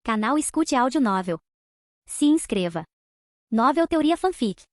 Canal Escute Áudio Novel. Se inscreva. Novel Teoria Fanfic.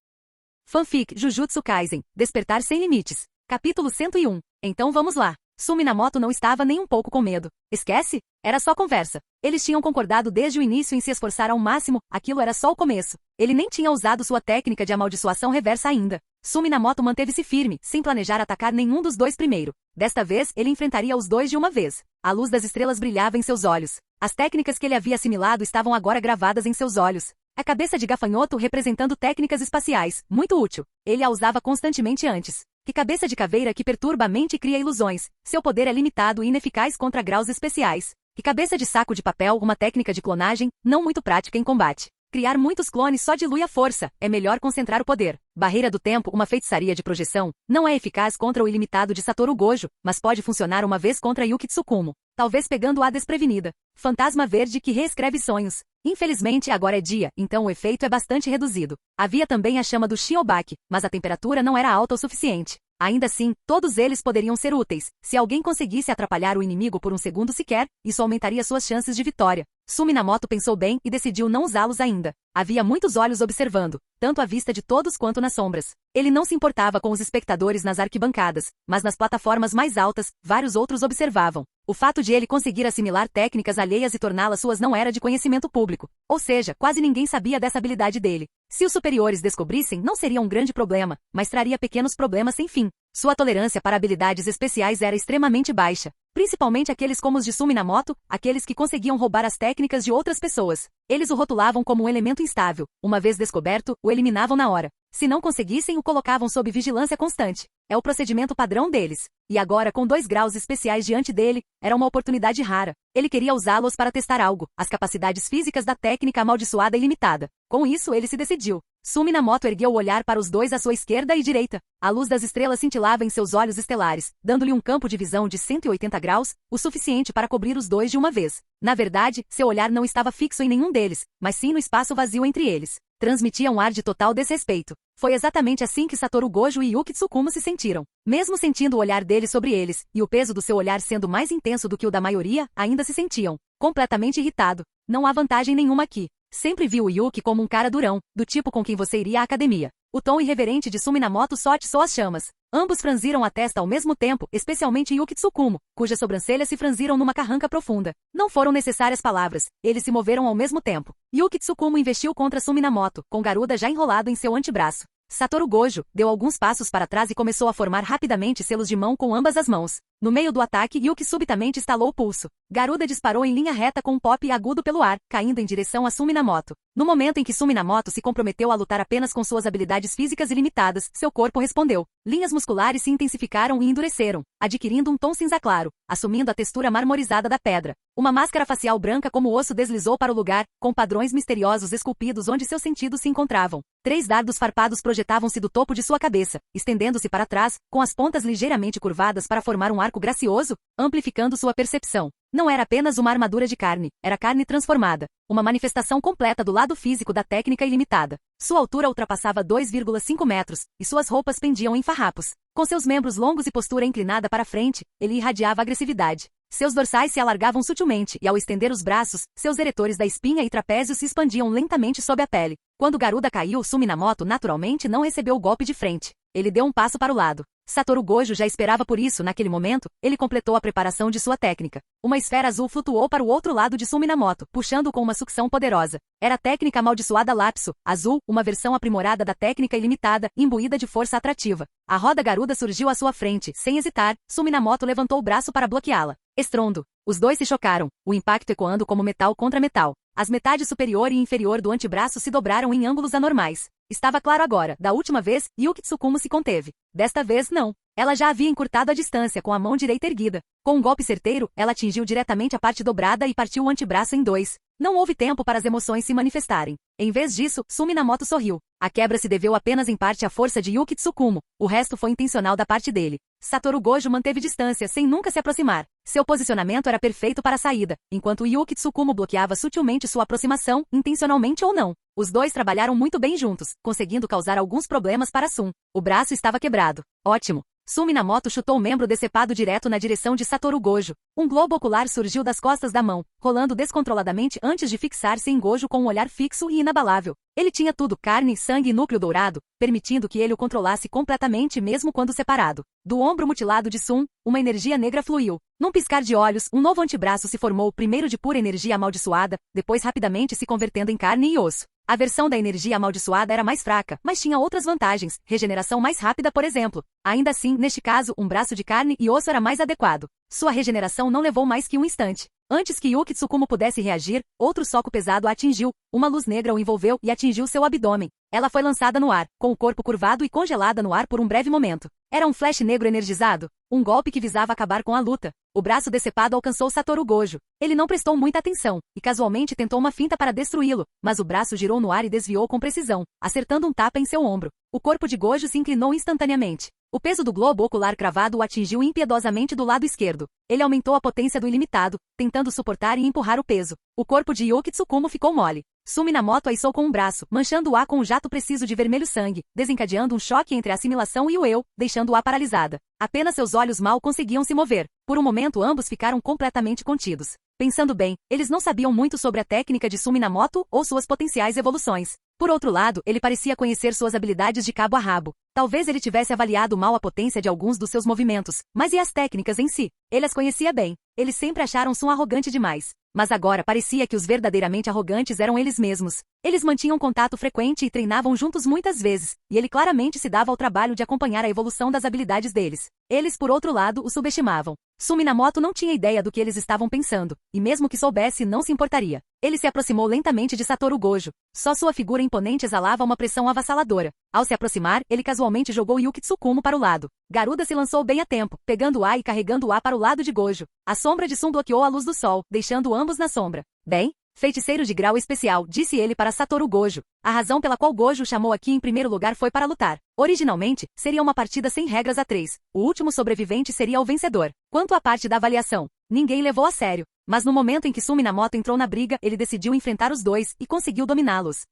Fanfic Jujutsu Kaisen, Despertar Sem Limites. Capítulo 101. Então vamos lá. Sumi Minamoto não estava nem um pouco com medo. Esquece? Era só conversa. Eles tinham concordado desde o início em se esforçar ao máximo, aquilo era só o começo. Ele nem tinha usado sua técnica de amaldiçoação reversa ainda. Sumi Minamoto manteve-se firme, sem planejar atacar nenhum dos dois primeiro. Desta vez, ele enfrentaria os dois de uma vez. A luz das estrelas brilhava em seus olhos. As técnicas que ele havia assimilado estavam agora gravadas em seus olhos. A cabeça de gafanhoto representando técnicas espaciais, muito útil. Ele a usava constantemente antes. Que cabeça de caveira que perturba a mente e cria ilusões. Seu poder é limitado e ineficaz contra graus especiais. Que cabeça de saco de papel, uma técnica de clonagem, não muito prática em combate. Criar muitos clones só dilui a força, é melhor concentrar o poder. Barreira do tempo, uma feitiçaria de projeção, não é eficaz contra o ilimitado de Satoru Gojo, mas pode funcionar uma vez contra Yuki Tsukumo. Talvez pegando-a desprevenida. Fantasma verde que reescreve sonhos. Infelizmente agora é dia, então o efeito é bastante reduzido. Havia também a chama do Shiobaki, mas a temperatura não era alta o suficiente. Ainda assim, todos eles poderiam ser úteis. Se alguém conseguisse atrapalhar o inimigo por um segundo sequer, isso aumentaria suas chances de vitória. Sumi Minamoto pensou bem e decidiu não usá-los ainda. Havia muitos olhos observando, tanto à vista de todos quanto nas sombras. Ele não se importava com os espectadores nas arquibancadas, mas nas plataformas mais altas, vários outros observavam. O fato de ele conseguir assimilar técnicas alheias e torná-las suas não era de conhecimento público. Ou seja, quase ninguém sabia dessa habilidade dele. Se os superiores descobrissem, não seria um grande problema, mas traria pequenos problemas sem fim. Sua tolerância para habilidades especiais era extremamente baixa, principalmente aqueles como os de Sumi Minamoto, aqueles que conseguiam roubar as técnicas de outras pessoas. Eles o rotulavam como um elemento instável. Uma vez descoberto, o eliminavam na hora. Se não conseguissem, o colocavam sob vigilância constante. É o procedimento padrão deles. E agora, com 2 graus especiais diante dele, era uma oportunidade rara. Ele queria usá-los para testar algo, as capacidades físicas da técnica amaldiçoada ilimitada. Com isso, ele se decidiu. Sumi Minamoto ergueu o olhar para os dois à sua esquerda e direita. A luz das estrelas cintilava em seus olhos estelares, dando-lhe um campo de visão de 180 graus, o suficiente para cobrir os dois de uma vez. Na verdade, seu olhar não estava fixo em nenhum deles, mas sim no espaço vazio entre eles. Transmitia um ar de total desrespeito. Foi exatamente assim que Satoru Gojo e Yuki Tsukumo se sentiram. Mesmo sentindo o olhar dele sobre eles, e o peso do seu olhar sendo mais intenso do que o da maioria, ainda se sentiam completamente irritado. Não há vantagem nenhuma aqui. Sempre vi o Yuki como um cara durão, do tipo com quem você iria à academia. O tom irreverente de Sumi Minamoto só atiçou as chamas. Ambos franziram a testa ao mesmo tempo, especialmente Yuki Tsukumo, cujas sobrancelhas se franziram numa carranca profunda. Não foram necessárias palavras, eles se moveram ao mesmo tempo. Yuki Tsukumo investiu contra Sumi Minamoto, com Garuda já enrolado em seu antebraço. Satoru Gojo deu alguns passos para trás e começou a formar rapidamente selos de mão com ambas as mãos. No meio do ataque, Yuki subitamente estalou o pulso. Garuda disparou em linha reta com um pop agudo pelo ar, caindo em direção a Sumi Minamoto. No momento em que Sumi Minamoto se comprometeu a lutar apenas com suas habilidades físicas ilimitadas, seu corpo respondeu. Linhas musculares se intensificaram e endureceram, adquirindo um tom cinza claro, assumindo a textura marmorizada da pedra. Uma máscara facial branca como osso deslizou para o lugar, com padrões misteriosos esculpidos onde seus sentidos se encontravam. 3 dardos farpados projetavam-se do topo de sua cabeça, estendendo-se para trás, com as pontas ligeiramente curvadas para formar um arco gracioso, amplificando sua percepção. Não era apenas uma armadura de carne, era carne transformada. Uma manifestação completa do lado físico da técnica ilimitada. Sua altura ultrapassava 2,5 metros, e suas roupas pendiam em farrapos. Com seus membros longos e postura inclinada para frente, ele irradiava agressividade. Seus dorsais se alargavam sutilmente, e ao estender os braços, seus eretores da espinha e trapézios se expandiam lentamente sob a pele. Quando Garuda caiu, Sumi Minamoto naturalmente não recebeu o golpe de frente. Ele deu um passo para o lado. Satoru Gojo já esperava por isso naquele momento, ele completou a preparação de sua técnica. Uma esfera azul flutuou para o outro lado de Sumi Minamoto, puxando-o com uma sucção poderosa. Era a técnica amaldiçoada Lapso, azul, uma versão aprimorada da técnica ilimitada, imbuída de força atrativa. A roda Garuda surgiu à sua frente, sem hesitar, Sumi Minamoto levantou o braço para bloqueá-la. Estrondo. Os dois se chocaram, o impacto ecoando como metal contra metal. As metades superior e inferior do antebraço se dobraram em ângulos anormais. Estava claro agora, da última vez, Yuki Tsukumo se conteve. Desta vez, não. Ela já havia encurtado a distância com a mão direita erguida. Com um golpe certeiro, ela atingiu diretamente a parte dobrada e partiu o antebraço em 2. Não houve tempo para as emoções se manifestarem. Em vez disso, Sumi Minamoto sorriu. A quebra se deveu apenas em parte à força de Yuki Tsukumo. O resto foi intencional da parte dele. Satoru Gojo manteve distância sem nunca se aproximar. Seu posicionamento era perfeito para a saída, enquanto Yuki Tsukumo bloqueava sutilmente sua aproximação, intencionalmente ou não. Os dois trabalharam muito bem juntos, conseguindo causar alguns problemas para Sun. O braço estava quebrado. Ótimo. Sumi Minamoto chutou o membro decepado direto na direção de Satoru Gojo. Um globo ocular surgiu das costas da mão, rolando descontroladamente antes de fixar-se em Gojo com um olhar fixo e inabalável. Ele tinha tudo: carne, sangue e núcleo dourado, permitindo que ele o controlasse completamente mesmo quando separado. Do ombro mutilado de Sun, uma energia negra fluiu. Num piscar de olhos, um novo antebraço se formou, primeiro de pura energia amaldiçoada, depois rapidamente se convertendo em carne e osso. A versão da energia amaldiçoada era mais fraca, mas tinha outras vantagens, regeneração mais rápida, por exemplo. Ainda assim, neste caso, um braço de carne e osso era mais adequado. Sua regeneração não levou mais que um instante. Antes que Yuki Tsukumo pudesse reagir, outro soco pesado a atingiu, uma luz negra o envolveu e atingiu seu abdômen. Ela foi lançada no ar, com o corpo curvado e congelada no ar por um breve momento. Era um flash negro energizado, um golpe que visava acabar com a luta. O braço decepado alcançou Satoru Gojo. Ele não prestou muita atenção, e casualmente tentou uma finta para destruí-lo, mas o braço girou no ar e desviou com precisão, acertando um tapa em seu ombro. O corpo de Gojo se inclinou instantaneamente. O peso do globo ocular cravado o atingiu impiedosamente do lado esquerdo. Ele aumentou a potência do ilimitado, tentando suportar e empurrar o peso. O corpo de Yuki Tsukumo ficou mole. Sumi Minamoto aiçou com um braço, manchando-a com um jato preciso de vermelho sangue, desencadeando um choque entre a assimilação e o eu, deixando-a paralisada. Apenas seus olhos mal conseguiam se mover. Por um momento ambos ficaram completamente contidos. Pensando bem, eles não sabiam muito sobre a técnica de Sumi Minamoto ou suas potenciais evoluções. Por outro lado, ele parecia conhecer suas habilidades de cabo a rabo. Talvez ele tivesse avaliado mal a potência de alguns dos seus movimentos, mas e as técnicas em si? Ele as conhecia bem. Eles sempre acharam Sun arrogante demais. Mas agora parecia que os verdadeiramente arrogantes eram eles mesmos. Eles mantinham contato frequente e treinavam juntos muitas vezes, e ele claramente se dava ao trabalho de acompanhar a evolução das habilidades deles. Eles, por outro lado, o subestimavam. Sumi Minamoto não tinha ideia do que eles estavam pensando, e mesmo que soubesse, não se importaria. Ele se aproximou lentamente de Satoru Gojo. Só sua figura imponente exalava uma pressão avassaladora. Ao se aproximar, ele casualmente jogou Yuki Tsukumo para o lado. Garuda se lançou bem a tempo, pegando-a e carregando-a para o lado de Gojo. A sombra de Sun bloqueou a luz do sol, deixando ambos na sombra. Bem, feiticeiro de grau especial, disse ele para Satoru Gojo. A razão pela qual Gojo o chamou aqui em primeiro lugar foi para lutar. Originalmente, seria uma partida sem regras a 3. O último sobrevivente seria o vencedor. Quanto à parte da avaliação, ninguém levou a sério. Mas no momento em que Sumi Minamoto entrou na briga, ele decidiu enfrentar os dois e conseguiu dominá-los.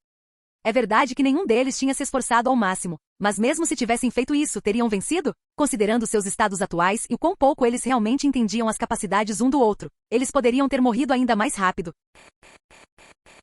É verdade que nenhum deles tinha se esforçado ao máximo, mas mesmo se tivessem feito isso, teriam vencido? Considerando seus estados atuais e o quão pouco eles realmente entendiam as capacidades um do outro, eles poderiam ter morrido ainda mais rápido.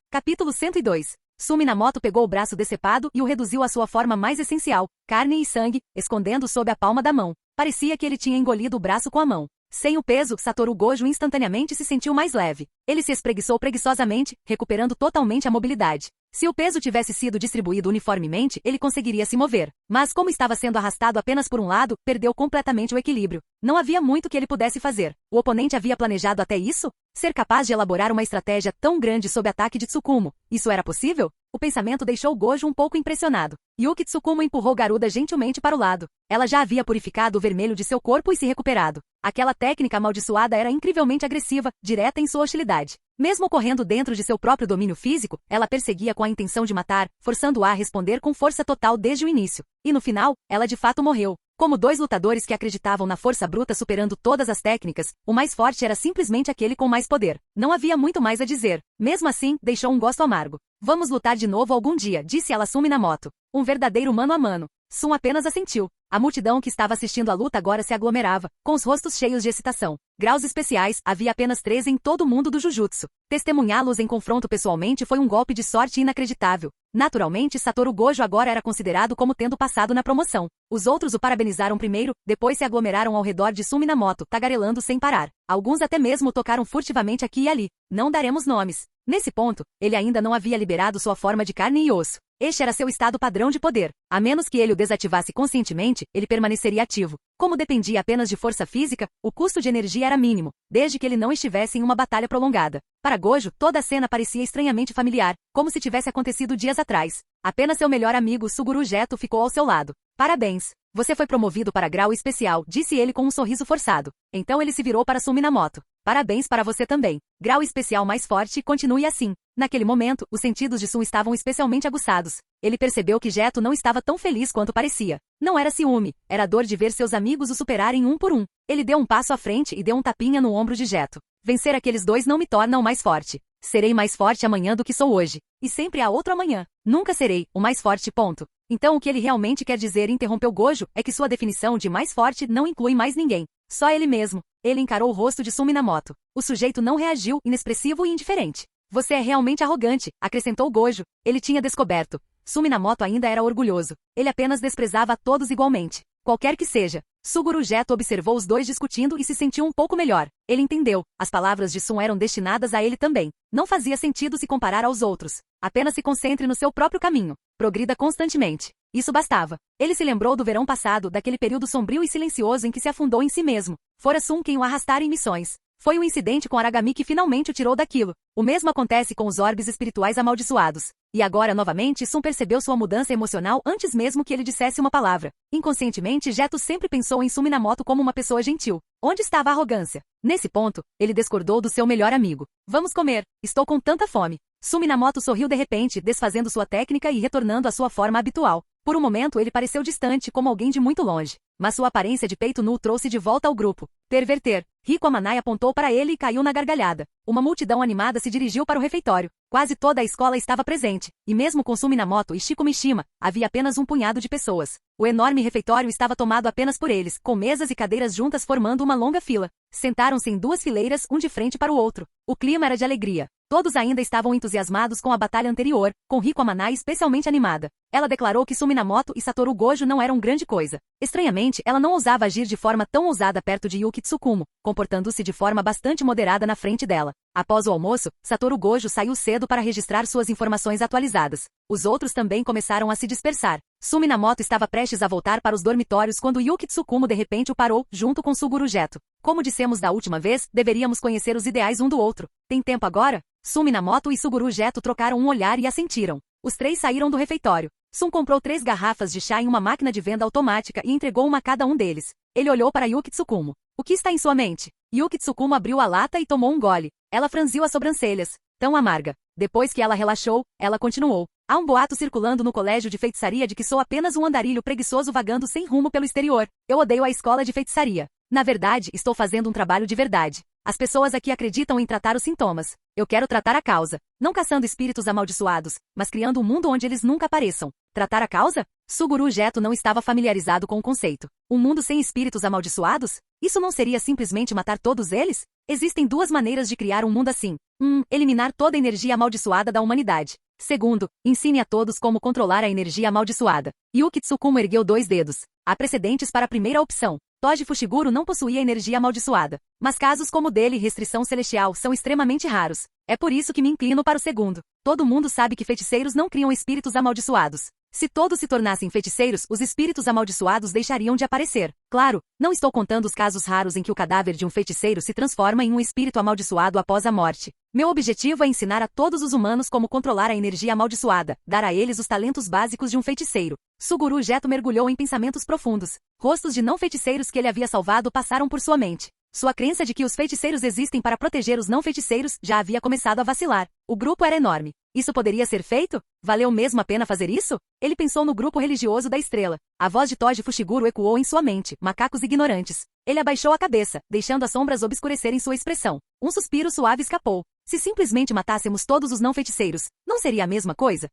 Capítulo 102. Sumi Minamoto pegou o braço decepado e o reduziu à sua forma mais essencial, carne e sangue, escondendo sob a palma da mão. Parecia que ele tinha engolido o braço com a mão. Sem o peso, Satoru Gojo instantaneamente se sentiu mais leve. Ele se espreguiçou preguiçosamente, recuperando totalmente a mobilidade. Se o peso tivesse sido distribuído uniformemente, ele conseguiria se mover. Mas como estava sendo arrastado apenas por um lado, perdeu completamente o equilíbrio. Não havia muito que ele pudesse fazer. O oponente havia planejado até isso? Ser capaz de elaborar uma estratégia tão grande sob ataque de Tsukumo. Isso era possível? O pensamento deixou Gojo um pouco impressionado. Yuki Tsukumo empurrou Garuda gentilmente para o lado. Ela já havia purificado o vermelho de seu corpo e se recuperado. Aquela técnica amaldiçoada era incrivelmente agressiva, direta em sua hostilidade. Mesmo correndo dentro de seu próprio domínio físico, ela perseguia com a intenção de matar, forçando-a a responder com força total desde o início. E no final, ela de fato morreu. Como dois lutadores que acreditavam na força bruta superando todas as técnicas, o mais forte era simplesmente aquele com mais poder. Não havia muito mais a dizer. Mesmo assim, deixou um gosto amargo. Vamos lutar de novo algum dia, disse ela a Sumi Minamoto. Um verdadeiro mano a mano. Sun apenas assentiu. A multidão que estava assistindo a luta agora se aglomerava, com os rostos cheios de excitação. Graus especiais, havia apenas 13 em todo o mundo do Jujutsu. Testemunhá-los em confronto pessoalmente foi um golpe de sorte inacreditável. Naturalmente, Satoru Gojo agora era considerado como tendo passado na promoção. Os outros o parabenizaram primeiro, depois se aglomeraram ao redor de Sumi Minamoto, tagarelando sem parar. Alguns até mesmo tocaram furtivamente aqui e ali. Não daremos nomes. Nesse ponto, ele ainda não havia liberado sua forma de carne e osso. Este era seu estado padrão de poder. A menos que ele o desativasse conscientemente, ele permaneceria ativo. Como dependia apenas de força física, o custo de energia era mínimo, desde que ele não estivesse em uma batalha prolongada. Para Gojo, toda a cena parecia estranhamente familiar, como se tivesse acontecido dias atrás. Apenas seu melhor amigo Suguru Geto ficou ao seu lado. Parabéns! Você foi promovido para grau especial, disse ele com um sorriso forçado. Então ele se virou para Sumi Minamoto. Parabéns para você também. Grau especial mais forte, continue assim. Naquele momento, os sentidos de Sun estavam especialmente aguçados. Ele percebeu que Geto não estava tão feliz quanto parecia. Não era ciúme, era dor de ver seus amigos o superarem um por um. Ele deu um passo à frente e deu um tapinha no ombro de Geto. Vencer aqueles dois não me torna o mais forte. Serei mais forte amanhã do que sou hoje. E sempre há outro amanhã. Nunca serei o mais forte, ponto. Então o que ele realmente quer dizer, interrompeu Gojo, é que sua definição de mais forte não inclui mais ninguém. Só ele mesmo. Ele encarou o rosto de Suminamoto. O sujeito não reagiu, inexpressivo e indiferente. Você é realmente arrogante, acrescentou Gojo. Ele tinha descoberto. Suminamoto ainda era orgulhoso. Ele apenas desprezava a todos igualmente. Qualquer que seja. Suguru Geto observou os dois discutindo e se sentiu um pouco melhor. Ele entendeu. As palavras de Sun eram destinadas a ele também. Não fazia sentido se comparar aos outros. Apenas se concentre no seu próprio caminho. Progrida constantemente. Isso bastava. Ele se lembrou do verão passado, daquele período sombrio e silencioso em que se afundou em si mesmo. Fora Sun quem o arrastara em missões. Foi o incidente com Aragami que finalmente o tirou daquilo. O mesmo acontece com os orbes espirituais amaldiçoados. E agora, novamente, Sun percebeu sua mudança emocional antes mesmo que ele dissesse uma palavra. Inconscientemente, Geto sempre pensou em Suminamoto como uma pessoa gentil. Onde estava a arrogância? Nesse ponto, ele discordou do seu melhor amigo. Vamos comer. Estou com tanta fome. Suminamoto sorriu de repente, desfazendo sua técnica e retornando à sua forma habitual. Por um momento ele pareceu distante, como alguém de muito longe. Mas sua aparência de peito nu trouxe de volta ao grupo. Perverter. Rico Amanai apontou para ele e caiu na gargalhada. Uma multidão animada se dirigiu para o refeitório. Quase toda a escola estava presente. E mesmo com Suminamoto e Shiko Mishima, havia apenas um punhado de pessoas. O enorme refeitório estava tomado apenas por eles, com mesas e cadeiras juntas formando uma longa fila. Sentaram-se em duas fileiras, um de frente para o outro. O clima era de alegria. Todos ainda estavam entusiasmados com a batalha anterior, com Rico Amanai especialmente animada. Ela declarou que Suminamoto e Satoru Gojo não eram grande coisa. Estranhamente, ela não ousava agir de forma tão ousada perto de Yuki Tsukumo, comportando-se de forma bastante moderada na frente dela. Após o almoço, Satoru Gojo saiu cedo para registrar suas informações atualizadas. Os outros também começaram a se dispersar. Suminamoto estava prestes a voltar para os dormitórios quando Yuki Tsukumo de repente o parou, junto com Suguru Geto. Como dissemos da última vez, deveríamos conhecer os ideais um do outro. Tem tempo agora? Suminamoto e Suguru Geto trocaram um olhar e assentiram. Os três saíram do refeitório. Sun comprou 3 garrafas de chá em uma máquina de venda automática e entregou uma a cada um deles. Ele olhou para Yuki Tsukumo. O que está em sua mente? Yuki Tsukumo abriu a lata e tomou um gole. Ela franziu as sobrancelhas. Tão amarga. Depois que ela relaxou, ela continuou. Há um boato circulando no colégio de feitiçaria de que sou apenas um andarilho preguiçoso vagando sem rumo pelo exterior. Eu odeio a escola de feitiçaria. Na verdade, estou fazendo um trabalho de verdade. As pessoas aqui acreditam em tratar os sintomas. Eu quero tratar a causa. Não caçando espíritos amaldiçoados, mas criando um mundo onde eles nunca apareçam. Tratar a causa? Suguru Geto não estava familiarizado com o conceito. Um mundo sem espíritos amaldiçoados? Isso não seria simplesmente matar todos eles? Existem 2 maneiras de criar um mundo assim. 1. Eliminar toda a energia amaldiçoada da humanidade. Segundo, ensine a todos como controlar a energia amaldiçoada. Yuki Tsukumo ergueu 2 dedos. Há precedentes para a primeira opção. Toji Fushiguro não possuía energia amaldiçoada. Mas casos como o dele e restrição celestial são extremamente raros. É por isso que me inclino para o segundo. Todo mundo sabe que feiticeiros não criam espíritos amaldiçoados. Se todos se tornassem feiticeiros, os espíritos amaldiçoados deixariam de aparecer. Claro, não estou contando os casos raros em que o cadáver de um feiticeiro se transforma em um espírito amaldiçoado após a morte. Meu objetivo é ensinar a todos os humanos como controlar a energia amaldiçoada, dar a eles os talentos básicos de um feiticeiro. Suguru Geto mergulhou em pensamentos profundos. Rostos de não feiticeiros que ele havia salvado passaram por sua mente. Sua crença de que os feiticeiros existem para proteger os não feiticeiros já havia começado a vacilar. O grupo era enorme. Isso poderia ser feito? Valeu mesmo a pena fazer isso? Ele pensou no grupo religioso da estrela. A voz de Toji Fushiguro ecoou em sua mente, macacos ignorantes. Ele abaixou a cabeça, deixando as sombras obscurecerem sua expressão. Um suspiro suave escapou. Se simplesmente matássemos todos os não feiticeiros, não seria a mesma coisa?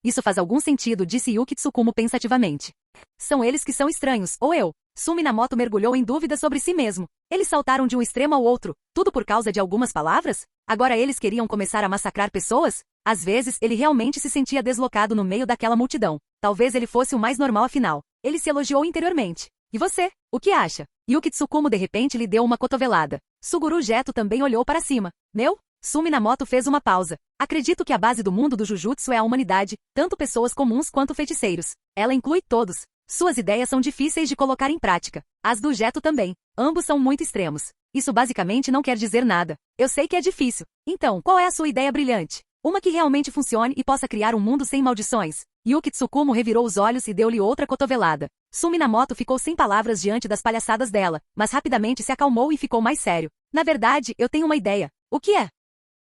Isso faz algum sentido, disse Yuki Tsukumo pensativamente. São eles que são estranhos, ou eu? Suminamoto mergulhou em dúvida sobre si mesmo. Eles saltaram de um extremo ao outro, tudo por causa de algumas palavras? Agora eles queriam começar a massacrar pessoas? Às vezes, ele realmente se sentia deslocado no meio daquela multidão. Talvez ele fosse o mais normal afinal. Ele se elogiou interiormente. E você? O que acha? Yuki Tsukumo de repente lhe deu uma cotovelada. Suguru Geto também olhou para cima. Meu? Suminamoto fez uma pausa. Acredito que a base do mundo do Jujutsu é a humanidade, tanto pessoas comuns quanto feiticeiros. Ela inclui todos. Suas ideias são difíceis de colocar em prática. As do Geto também. Ambos são muito extremos. Isso basicamente não quer dizer nada. Eu sei que é difícil. Então, qual é a sua ideia brilhante? Uma que realmente funcione e possa criar um mundo sem maldições. Yuki Tsukumo revirou os olhos e deu-lhe outra cotovelada. Suminamoto ficou sem palavras diante das palhaçadas dela, mas rapidamente se acalmou e ficou mais sério. Na verdade, eu tenho uma ideia. O que é?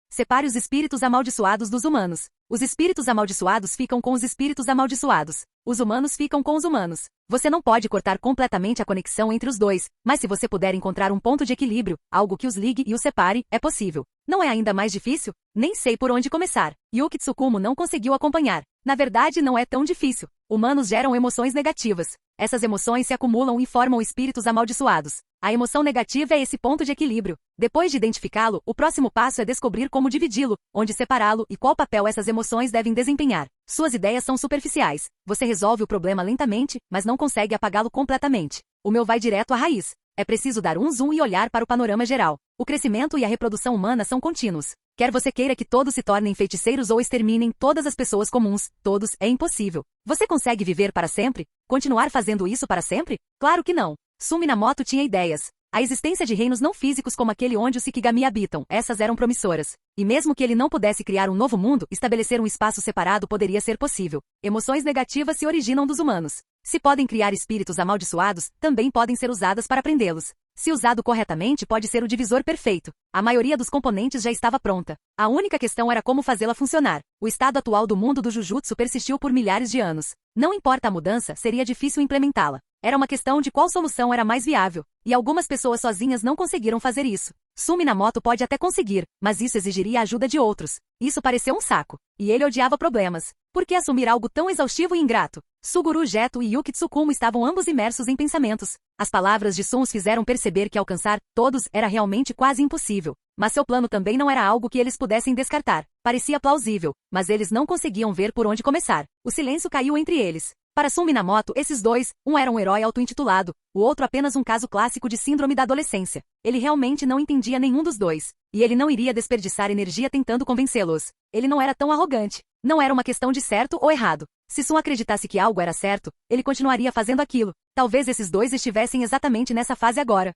Separe os espíritos amaldiçoados dos humanos. Os espíritos amaldiçoados ficam com os espíritos amaldiçoados. Os humanos ficam com os humanos. Você não pode cortar completamente a conexão entre os dois, mas se você puder encontrar um ponto de equilíbrio, algo que os ligue e os separe, é possível. Não é ainda mais difícil? Nem sei por onde começar. Yuki Tsukumo não conseguiu acompanhar. Na verdade, não é tão difícil. Humanos geram emoções negativas. Essas emoções se acumulam e formam espíritos amaldiçoados. A emoção negativa é esse ponto de equilíbrio. Depois de identificá-lo, o próximo passo é descobrir como dividi-lo, onde separá-lo e qual papel essas emoções devem desempenhar. Suas ideias são superficiais. Você resolve o problema lentamente, mas não consegue apagá-lo completamente. O meu vai direto à raiz. É preciso dar um zoom e olhar para o panorama geral. O crescimento e a reprodução humana são contínuos. Quer você queira que todos se tornem feiticeiros ou exterminem todas as pessoas comuns, todos, é impossível. Você consegue viver para sempre? Continuar fazendo isso para sempre? Claro que não. Sumi Minamoto tinha ideias. A existência de reinos não físicos como aquele onde os Shikigami habitam, essas eram promissoras. E mesmo que ele não pudesse criar um novo mundo, estabelecer um espaço separado poderia ser possível. Emoções negativas se originam dos humanos. Se podem criar espíritos amaldiçoados, também podem ser usadas para prendê-los. Se usado corretamente, pode ser o divisor perfeito. A maioria dos componentes já estava pronta. A única questão era como fazê-la funcionar. O estado atual do mundo do Jujutsu persistiu por milhares de anos. Não importa a mudança, seria difícil implementá-la. Era uma questão de qual solução era mais viável, e algumas pessoas sozinhas não conseguiram fazer isso. Sumi Minamoto pode até conseguir, mas isso exigiria a ajuda de outros. Isso pareceu um saco, e ele odiava problemas. Por que assumir algo tão exaustivo e ingrato? Suguru Geto e Yuki Tsukumo estavam ambos imersos em pensamentos. As palavras de Sun os fizeram perceber que alcançar todos era realmente quase impossível. Mas seu plano também não era algo que eles pudessem descartar. Parecia plausível, mas eles não conseguiam ver por onde começar. O silêncio caiu entre eles. Para Sun Minamoto, esses dois, um era um herói auto-intitulado, o outro apenas um caso clássico de síndrome da adolescência. Ele realmente não entendia nenhum dos dois. E ele não iria desperdiçar energia tentando convencê-los. Ele não era tão arrogante. Não era uma questão de certo ou errado. Se Sun acreditasse que algo era certo, ele continuaria fazendo aquilo. Talvez esses dois estivessem exatamente nessa fase agora.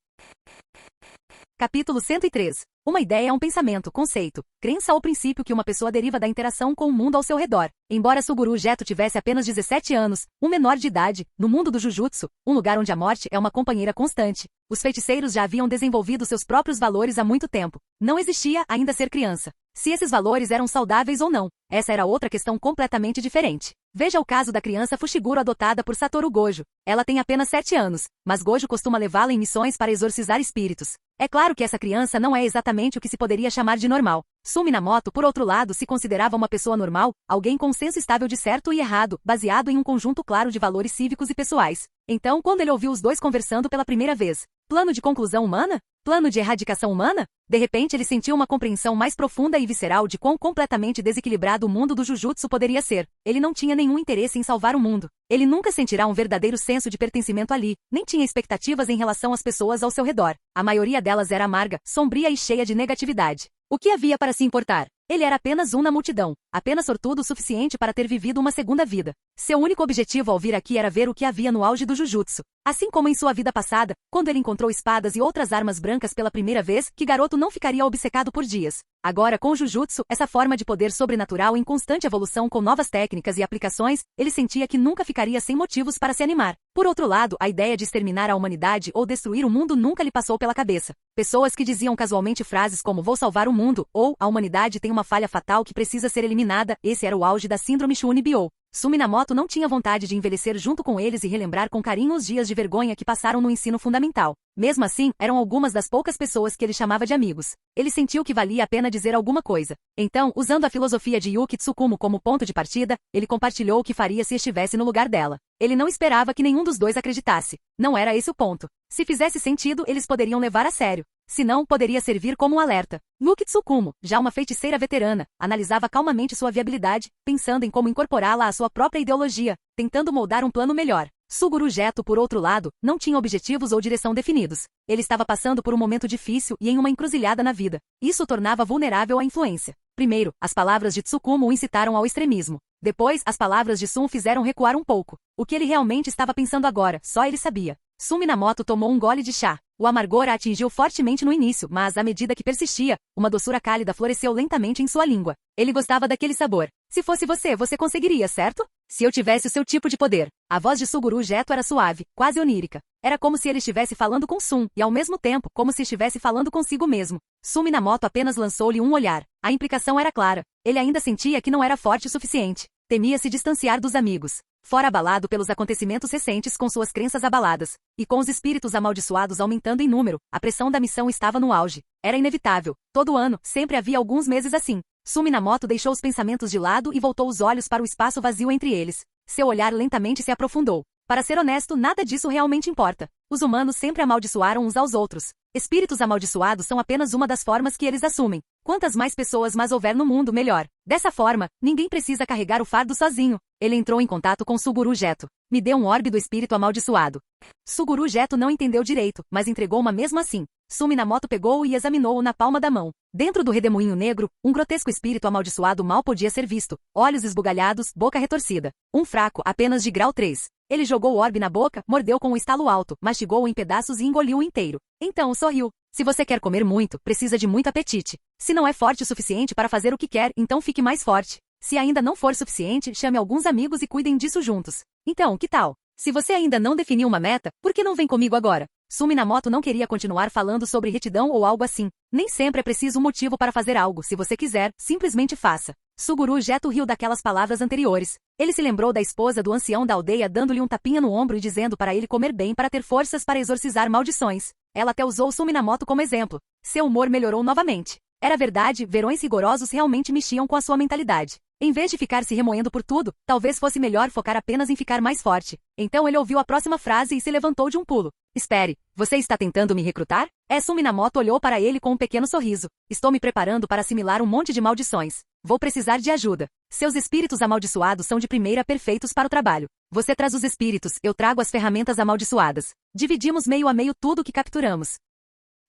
Capítulo 103. Uma ideia é um pensamento, conceito, crença ou princípio que uma pessoa deriva da interação com o mundo ao seu redor. Embora Suguru Geto tivesse apenas 17 anos, um menor de idade, no mundo do Jujutsu, um lugar onde a morte é uma companheira constante, os feiticeiros já haviam desenvolvido seus próprios valores há muito tempo. Não existia ainda ser criança. Se esses valores eram saudáveis ou não, essa era outra questão completamente diferente. Veja o caso da criança Fushiguro adotada por Satoru Gojo. Ela tem apenas 7 anos, mas Gojo costuma levá-la em missões para exorcizar espíritos. É claro que essa criança não é exatamente o que se poderia chamar de normal. Sumi Minamoto, por outro lado, se considerava uma pessoa normal, alguém com um senso estável de certo e errado, baseado em um conjunto claro de valores cívicos e pessoais. Então, quando ele ouviu os dois conversando pela primeira vez, plano de conclusão humana? Plano de erradicação humana? De repente ele sentiu uma compreensão mais profunda e visceral de quão completamente desequilibrado o mundo do Jujutsu poderia ser. Ele não tinha nenhum interesse em salvar o mundo. Ele nunca sentirá um verdadeiro senso de pertencimento ali, nem tinha expectativas em relação às pessoas ao seu redor. A maioria delas era amarga, sombria e cheia de negatividade. O que havia para se importar? Ele era apenas um na multidão, apenas sortudo o suficiente para ter vivido uma segunda vida. Seu único objetivo ao vir aqui era ver o que havia no auge do Jujutsu. Assim como em sua vida passada, quando ele encontrou espadas e outras armas brancas pela primeira vez, que garoto não ficaria obcecado por dias. Agora, com o Jujutsu, essa forma de poder sobrenatural em constante evolução com novas técnicas e aplicações, ele sentia que nunca ficaria sem motivos para se animar. Por outro lado, a ideia de exterminar a humanidade ou destruir o mundo nunca lhe passou pela cabeça. Pessoas que diziam casualmente frases como "vou salvar o mundo" ou "a humanidade tem uma falha fatal que precisa ser eliminada", esse era o auge da síndrome Shunibyo. Sumi Minamoto não tinha vontade de envelhecer junto com eles e relembrar com carinho os dias de vergonha que passaram no ensino fundamental. Mesmo assim, eram algumas das poucas pessoas que ele chamava de amigos. Ele sentiu que valia a pena dizer alguma coisa. Então, usando a filosofia de Yuki Tsukumo como ponto de partida, ele compartilhou o que faria se estivesse no lugar dela. Ele não esperava que nenhum dos dois acreditasse. Não era esse o ponto. Se fizesse sentido, eles poderiam levar a sério. Se não, poderia servir como um alerta. Yuki Tsukumo, já uma feiticeira veterana, analisava calmamente sua viabilidade, pensando em como incorporá-la à sua própria ideologia, tentando moldar um plano melhor. Suguru Geto, por outro lado, não tinha objetivos ou direção definidos. Ele estava passando por um momento difícil e em uma encruzilhada na vida. Isso o tornava vulnerável à influência. Primeiro, as palavras de Tsukumo o incitaram ao extremismo. Depois, as palavras de Sun fizeram recuar um pouco. O que ele realmente estava pensando agora, só ele sabia. Sumi Minamoto tomou um gole de chá. O amargor a atingiu fortemente no início, mas à medida que persistia, uma doçura cálida floresceu lentamente em sua língua. Ele gostava daquele sabor. Se fosse você, você conseguiria, certo? Se eu tivesse o seu tipo de poder. A voz de Suguru Geto era suave, quase onírica. Era como se ele estivesse falando com Sun, e ao mesmo tempo, como se estivesse falando consigo mesmo. Sun Minamoto apenas lançou-lhe um olhar. A implicação era clara. Ele ainda sentia que não era forte o suficiente. Temia se distanciar dos amigos. Fora abalado pelos acontecimentos recentes com suas crenças abaladas, e com os espíritos amaldiçoados aumentando em número, a pressão da missão estava no auge. Era inevitável. Todo ano, sempre havia alguns meses assim. Sun Minamoto deixou os pensamentos de lado e voltou os olhos para o espaço vazio entre eles. Seu olhar lentamente se aprofundou. Para ser honesto, nada disso realmente importa. Os humanos sempre amaldiçoaram uns aos outros. Espíritos amaldiçoados são apenas uma das formas que eles assumem. Quantas mais pessoas mais houver no mundo, melhor. Dessa forma, ninguém precisa carregar o fardo sozinho. Ele entrou em contato com Suguru Geto. Me dê um orbe do espírito amaldiçoado. Suguru Geto não entendeu direito, mas entregou-uma mesmo assim. Sun Minamoto pegou-o e examinou-o na palma da mão. Dentro do redemoinho negro, um grotesco espírito amaldiçoado mal podia ser visto. Olhos esbugalhados, boca retorcida. Um fraco, apenas de grau 3. Ele jogou o orbe na boca, mordeu com um estalo alto, mastigou-o em pedaços e engoliu-o inteiro. Então sorriu. Se você quer comer muito, precisa de muito apetite. Se não é forte o suficiente para fazer o que quer, então fique mais forte. Se ainda não for suficiente, chame alguns amigos e cuidem disso juntos. Então, que tal? Se você ainda não definiu uma meta, por que não vem comigo agora? Sun Minamoto não queria continuar falando sobre retidão ou algo assim. Nem sempre é preciso um motivo para fazer algo. Se você quiser, simplesmente faça. Suguru Geto riu daquelas palavras anteriores. Ele se lembrou da esposa do ancião da aldeia dando-lhe um tapinha no ombro e dizendo para ele comer bem para ter forças para exorcizar maldições. Ela até usou Sun Minamoto como exemplo. Seu humor melhorou novamente. Era verdade, verões rigorosos realmente mexiam com a sua mentalidade. Em vez de ficar se remoendo por tudo, talvez fosse melhor focar apenas em ficar mais forte. Então ele ouviu a próxima frase e se levantou de um pulo. Espere, você está tentando me recrutar? Sun Minamoto olhou para ele com um pequeno sorriso. Estou me preparando para assimilar um monte de maldições. Vou precisar de ajuda. Seus espíritos amaldiçoados são de primeira perfeitos para o trabalho. Você traz os espíritos, eu trago as ferramentas amaldiçoadas. Dividimos meio a meio tudo o que capturamos.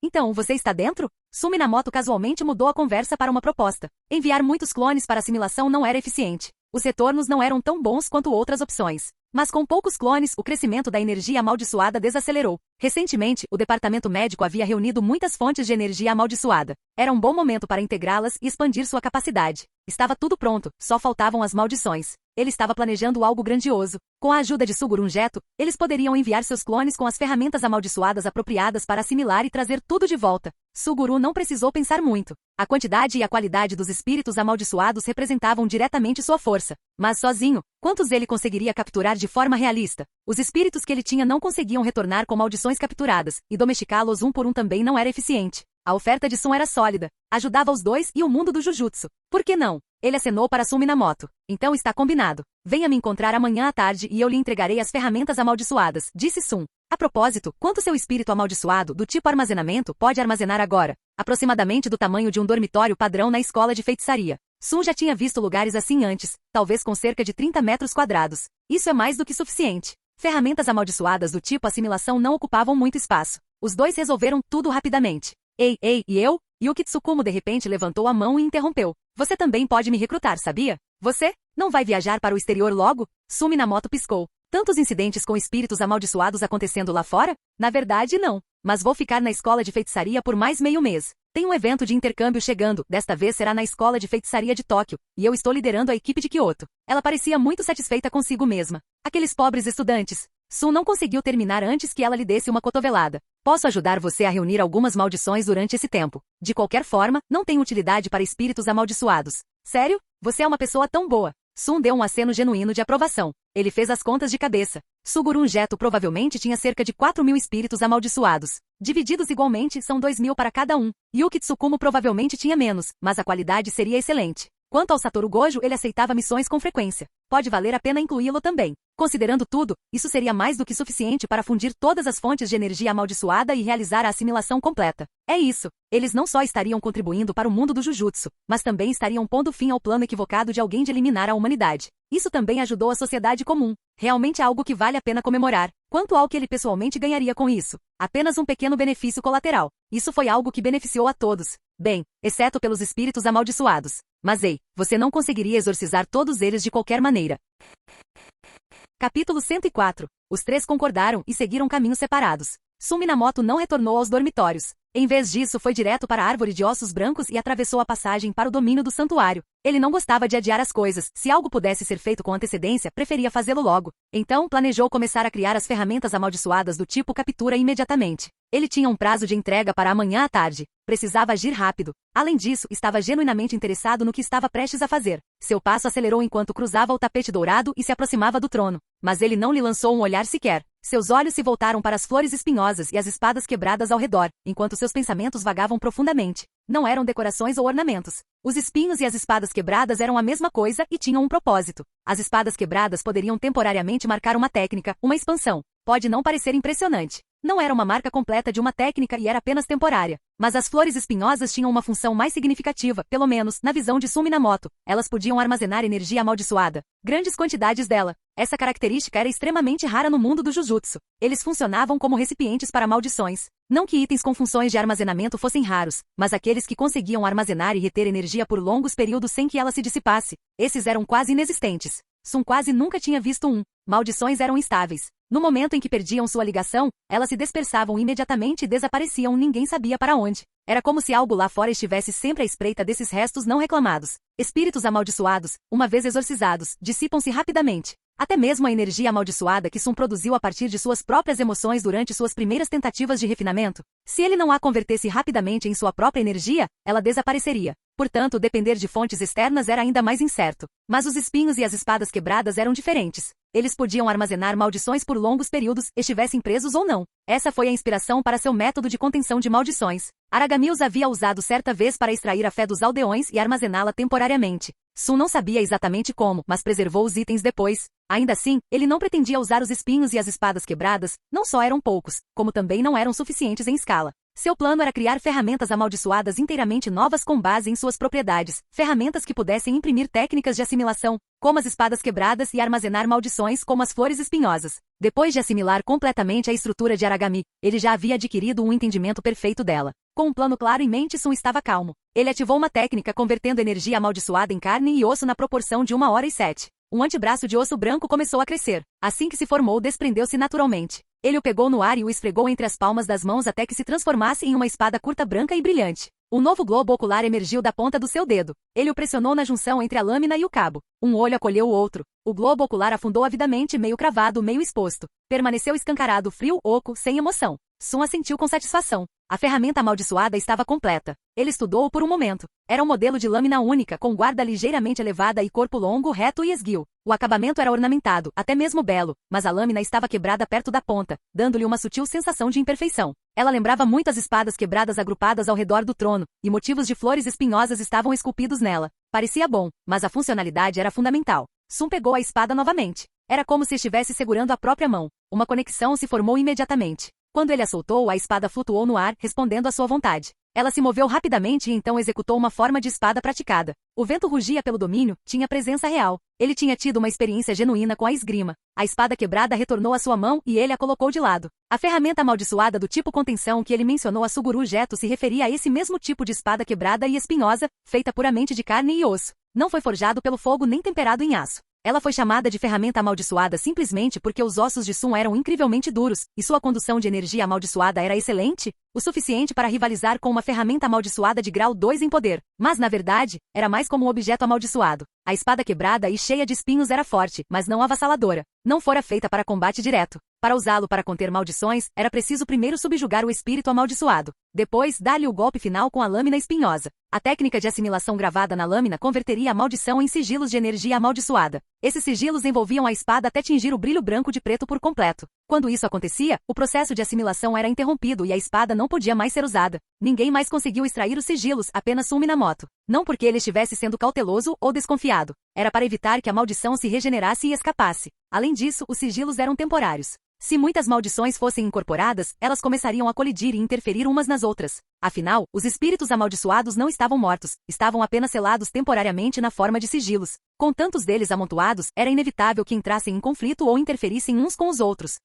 Então, você está dentro? Sun Minamoto casualmente mudou a conversa para uma proposta. Enviar muitos clones para assimilação não era eficiente. Os retornos não eram tão bons quanto outras opções. Mas com poucos clones, o crescimento da energia amaldiçoada desacelerou. Recentemente, o departamento médico havia reunido muitas fontes de energia amaldiçoada. Era um bom momento para integrá-las e expandir sua capacidade. Estava tudo pronto, só faltavam as maldições. Ele estava planejando algo grandioso. Com a ajuda de Suguru Geto, eles poderiam enviar seus clones com as ferramentas amaldiçoadas apropriadas para assimilar e trazer tudo de volta. Suguru não precisou pensar muito. A quantidade e a qualidade dos espíritos amaldiçoados representavam diretamente sua força. Mas sozinho, quantos ele conseguiria capturar de forma realista? Os espíritos que ele tinha não conseguiam retornar com maldições capturadas, e domesticá-los um por um também não era eficiente. A oferta de Sun era sólida. Ajudava os dois e o mundo do Jujutsu. Por que não? Ele acenou para Sun Minamoto. Então está combinado. Venha me encontrar amanhã à tarde e eu lhe entregarei as ferramentas amaldiçoadas, disse Sun. A propósito, quanto seu espírito amaldiçoado, do tipo armazenamento, pode armazenar agora? Aproximadamente do tamanho de um dormitório padrão na escola de feitiçaria. Sun já tinha visto lugares assim antes, talvez com cerca de 30 metros quadrados. Isso é mais do que suficiente. Ferramentas amaldiçoadas do tipo assimilação não ocupavam muito espaço. Os dois resolveram tudo rapidamente. Ei, e eu? Yuki Tsukumo de repente levantou a mão e interrompeu. Você também pode me recrutar, sabia? Você? Não vai viajar para o exterior logo? Sun Minamoto piscou. Tantos incidentes com espíritos amaldiçoados acontecendo lá fora? Na verdade, não. Mas vou ficar na escola de feitiçaria por mais meio mês. Tem um evento de intercâmbio chegando, desta vez será na escola de feitiçaria de Tóquio, e eu estou liderando a equipe de Kyoto. Ela parecia muito satisfeita consigo mesma. Aqueles pobres estudantes. Sun não conseguiu terminar antes que ela lhe desse uma cotovelada. Posso ajudar você a reunir algumas maldições durante esse tempo. De qualquer forma, não tem utilidade para espíritos amaldiçoados. Sério? Você é uma pessoa tão boa. Sun deu um aceno genuíno de aprovação. Ele fez as contas de cabeça. Suguru Geto provavelmente tinha cerca de 4.000 espíritos amaldiçoados. Divididos igualmente, são 2.000 para cada um. Yuki Tsukumo provavelmente tinha menos, mas a qualidade seria excelente. Quanto ao Satoru Gojo, ele aceitava missões com frequência. Pode valer a pena incluí-lo também. Considerando tudo, isso seria mais do que suficiente para fundir todas as fontes de energia amaldiçoada e realizar a assimilação completa. É isso. Eles não só estariam contribuindo para o mundo do Jujutsu, mas também estariam pondo fim ao plano equivocado de alguém de eliminar a humanidade. Isso também ajudou a sociedade comum. Realmente é algo que vale a pena comemorar. Quanto ao que ele pessoalmente ganharia com isso? Apenas um pequeno benefício colateral. Isso foi algo que beneficiou a todos. Bem, exceto pelos espíritos amaldiçoados. Mas ei, você não conseguiria exorcizar todos eles de qualquer maneira. Capítulo 104. Os três concordaram e seguiram caminhos separados. Sun Minamoto não retornou aos dormitórios. Em vez disso, foi direto para a árvore de ossos brancos e atravessou a passagem para o domínio do santuário. Ele não gostava de adiar as coisas. Se algo pudesse ser feito com antecedência, preferia fazê-lo logo. Então, planejou começar a criar as ferramentas amaldiçoadas do tipo captura imediatamente. Ele tinha um prazo de entrega para amanhã à tarde. Precisava agir rápido. Além disso, estava genuinamente interessado no que estava prestes a fazer. Seu passo acelerou enquanto cruzava o tapete dourado e se aproximava do trono. Mas ele não lhe lançou um olhar sequer. Seus olhos se voltaram para as flores espinhosas e as espadas quebradas ao redor, enquanto seus pensamentos vagavam profundamente. Não eram decorações ou ornamentos. Os espinhos e as espadas quebradas eram a mesma coisa e tinham um propósito. As espadas quebradas poderiam temporariamente marcar uma técnica, uma expansão. Pode não parecer impressionante. Não era uma marca completa de uma técnica e era apenas temporária. Mas as flores espinhosas tinham uma função mais significativa, pelo menos, na visão de Sun Minamoto. Elas podiam armazenar energia amaldiçoada. Grandes quantidades dela. Essa característica era extremamente rara no mundo do Jujutsu. Eles funcionavam como recipientes para maldições. Não que itens com funções de armazenamento fossem raros, mas aqueles que conseguiam armazenar e reter energia por longos períodos sem que ela se dissipasse. Esses eram quase inexistentes. Sun quase nunca tinha visto um. Maldições eram instáveis. No momento em que perdiam sua ligação, elas se dispersavam imediatamente e desapareciam, ninguém sabia para onde. Era como se algo lá fora estivesse sempre à espreita desses restos não reclamados. Espíritos amaldiçoados, uma vez exorcizados, dissipam-se rapidamente. Até mesmo a energia amaldiçoada que Sun produziu a partir de suas próprias emoções durante suas primeiras tentativas de refinamento. Se ele não a convertesse rapidamente em sua própria energia, ela desapareceria. Portanto, depender de fontes externas era ainda mais incerto. Mas os espinhos e as espadas quebradas eram diferentes. Eles podiam armazenar maldições por longos períodos, estivessem presos ou não. Essa foi a inspiração para seu método de contenção de maldições. Aragami os havia usado certa vez para extrair a fé dos aldeões e armazená-la temporariamente. Sun não sabia exatamente como, mas preservou os itens depois. Ainda assim, ele não pretendia usar os espinhos e as espadas quebradas, não só eram poucos, como também não eram suficientes em escala. Seu plano era criar ferramentas amaldiçoadas inteiramente novas com base em suas propriedades, ferramentas que pudessem imprimir técnicas de assimilação, como as espadas quebradas e armazenar maldições como as flores espinhosas. Depois de assimilar completamente a estrutura de Aragami, ele já havia adquirido um entendimento perfeito dela. Com um plano claro em mente, Sun estava calmo. Ele ativou uma técnica convertendo energia amaldiçoada em carne e osso na proporção de 1h07. Um antebraço de osso branco começou a crescer. Assim que se formou, desprendeu-se naturalmente. Ele o pegou no ar e o esfregou entre as palmas das mãos até que se transformasse em uma espada curta branca e brilhante. Um novo globo ocular emergiu da ponta do seu dedo. Ele o pressionou na junção entre a lâmina e o cabo. Um olho acolheu o outro. O globo ocular afundou avidamente, meio cravado, meio exposto. Permaneceu escancarado, frio, oco, sem emoção. Sun assentiu com satisfação. A ferramenta amaldiçoada estava completa. Ele estudou-o por um momento. Era um modelo de lâmina única, com guarda ligeiramente elevada e corpo longo, reto e esguio. O acabamento era ornamentado, até mesmo belo, mas a lâmina estava quebrada perto da ponta, dando-lhe uma sutil sensação de imperfeição. Ela lembrava muito as espadas quebradas agrupadas ao redor do trono, e motivos de flores espinhosas estavam esculpidos nela. Parecia bom, mas a funcionalidade era fundamental. Sun pegou a espada novamente. Era como se estivesse segurando a própria mão. Uma conexão se formou imediatamente. Quando ele a soltou, a espada flutuou no ar, respondendo à sua vontade. Ela se moveu rapidamente e então executou uma forma de espada praticada. O vento rugia pelo domínio, tinha presença real. Ele tinha tido uma experiência genuína com a esgrima. A espada quebrada retornou à sua mão e ele a colocou de lado. A ferramenta amaldiçoada do tipo contenção que ele mencionou a Suguru Geto se referia a esse mesmo tipo de espada quebrada e espinhosa, feita puramente de carne e osso. Não foi forjado pelo fogo nem temperado em aço. Ela foi chamada de ferramenta amaldiçoada simplesmente porque os ossos de Sun eram incrivelmente duros, e sua condução de energia amaldiçoada era excelente, o suficiente para rivalizar com uma ferramenta amaldiçoada de grau 2 em poder. Mas, na verdade, era mais como um objeto amaldiçoado. A espada quebrada e cheia de espinhos era forte, mas não avassaladora. Não fora feita para combate direto. Para usá-lo para conter maldições, era preciso primeiro subjugar o espírito amaldiçoado. Depois, dar-lhe o golpe final com a lâmina espinhosa. A técnica de assimilação gravada na lâmina converteria a maldição em sigilos de energia amaldiçoada. Esses sigilos envolviam a espada até tingir o brilho branco de preto por completo. Quando isso acontecia, o processo de assimilação era interrompido e a espada não podia mais ser usada. Ninguém mais conseguiu extrair os sigilos, apenas Sun Minamoto. Não porque ele estivesse sendo cauteloso ou desconfiado. Era para evitar que a maldição se regenerasse e escapasse. Além disso, os sigilos eram temporários. Se muitas maldições fossem incorporadas, elas começariam a colidir e interferir umas nas outras. Afinal, os espíritos amaldiçoados não estavam mortos, estavam apenas selados temporariamente na forma de sigilos. Com tantos deles amontoados, era inevitável que entrassem em conflito ou interferissem uns com os outros.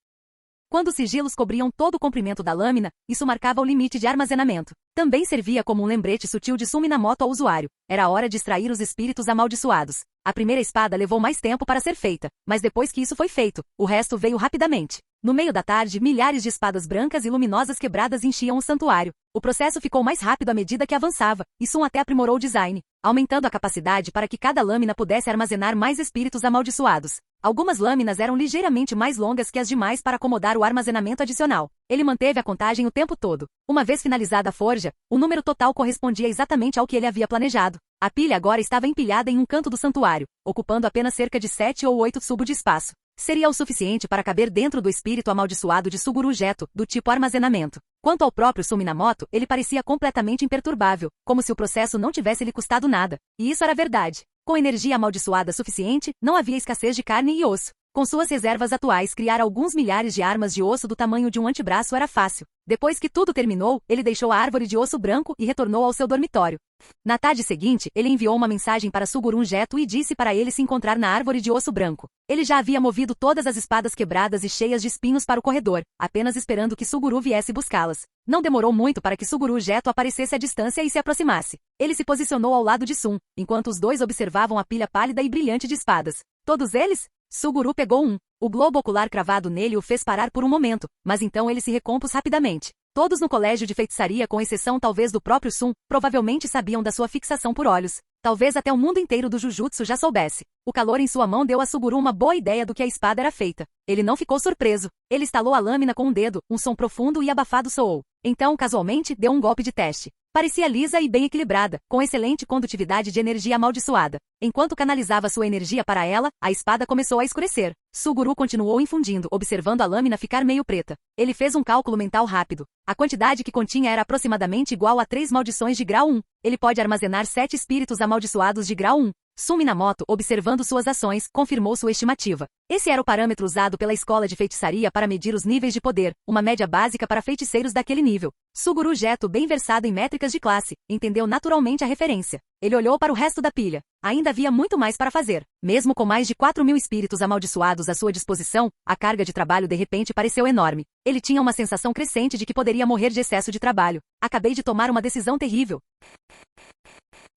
Quando os sigilos cobriam todo o comprimento da lâmina, isso marcava o limite de armazenamento. Também servia como um lembrete sutil de Sun Minamoto ao usuário. Era a hora de extrair os espíritos amaldiçoados. A primeira espada levou mais tempo para ser feita, mas depois que isso foi feito, o resto veio rapidamente. No meio da tarde, milhares de espadas brancas e luminosas quebradas enchiam o santuário. O processo ficou mais rápido à medida que avançava, e Sun até aprimorou o design, aumentando a capacidade para que cada lâmina pudesse armazenar mais espíritos amaldiçoados. Algumas lâminas eram ligeiramente mais longas que as demais para acomodar o armazenamento adicional. Ele manteve a contagem o tempo todo. Uma vez finalizada a forja, o número total correspondia exatamente ao que ele havia planejado. A pilha agora estava empilhada em um canto do santuário, ocupando apenas cerca de 7 ou 8 tubos de espaço. Seria o suficiente para caber dentro do espírito amaldiçoado de Suguru Geto, do tipo armazenamento. Quanto ao próprio Sun Minamoto, ele parecia completamente imperturbável, como se o processo não tivesse lhe custado nada. E isso era verdade. Com energia amaldiçoada suficiente, não havia escassez de carne e osso. Com suas reservas atuais, criar alguns milhares de armas de osso do tamanho de um antebraço era fácil. Depois que tudo terminou, ele deixou a árvore de osso branco e retornou ao seu dormitório. Na tarde seguinte, ele enviou uma mensagem para Suguru Geto e disse para ele se encontrar na árvore de osso branco. Ele já havia movido todas as espadas quebradas e cheias de espinhos para o corredor, apenas esperando que Suguru viesse buscá-las. Não demorou muito para que Suguru Geto aparecesse à distância e se aproximasse. Ele se posicionou ao lado de Sun, enquanto os dois observavam a pilha pálida e brilhante de espadas. Todos eles? Suguru pegou um. O globo ocular cravado nele o fez parar por um momento, mas então ele se recompôs rapidamente. Todos no colégio de feitiçaria, com exceção talvez do próprio Sun, provavelmente sabiam da sua fixação por olhos. Talvez até o mundo inteiro do Jujutsu já soubesse. O calor em sua mão deu a Suguru uma boa ideia do que a espada era feita. Ele não ficou surpreso. Ele estalou a lâmina com um dedo, um som profundo e abafado soou. Então, casualmente, deu um golpe de teste. Parecia lisa e bem equilibrada, com excelente condutividade de energia amaldiçoada. Enquanto canalizava sua energia para ela, a espada começou a escurecer. Suguru continuou infundindo, observando a lâmina ficar meio preta. Ele fez um cálculo mental rápido. A quantidade que continha era aproximadamente igual a 3 maldições de grau 1. Ele pode armazenar 7 espíritos amaldiçoados de grau 1. Sun Minamoto, observando suas ações, confirmou sua estimativa. Esse era o parâmetro usado pela escola de feitiçaria para medir os níveis de poder, uma média básica para feiticeiros daquele nível. Suguru Geto, bem versado em métricas de classe, entendeu naturalmente a referência. Ele olhou para o resto da pilha. Ainda havia muito mais para fazer. Mesmo com mais de 4.000 espíritos amaldiçoados à sua disposição, a carga de trabalho de repente pareceu enorme. Ele tinha uma sensação crescente de que poderia morrer de excesso de trabalho. Acabei de tomar uma decisão terrível.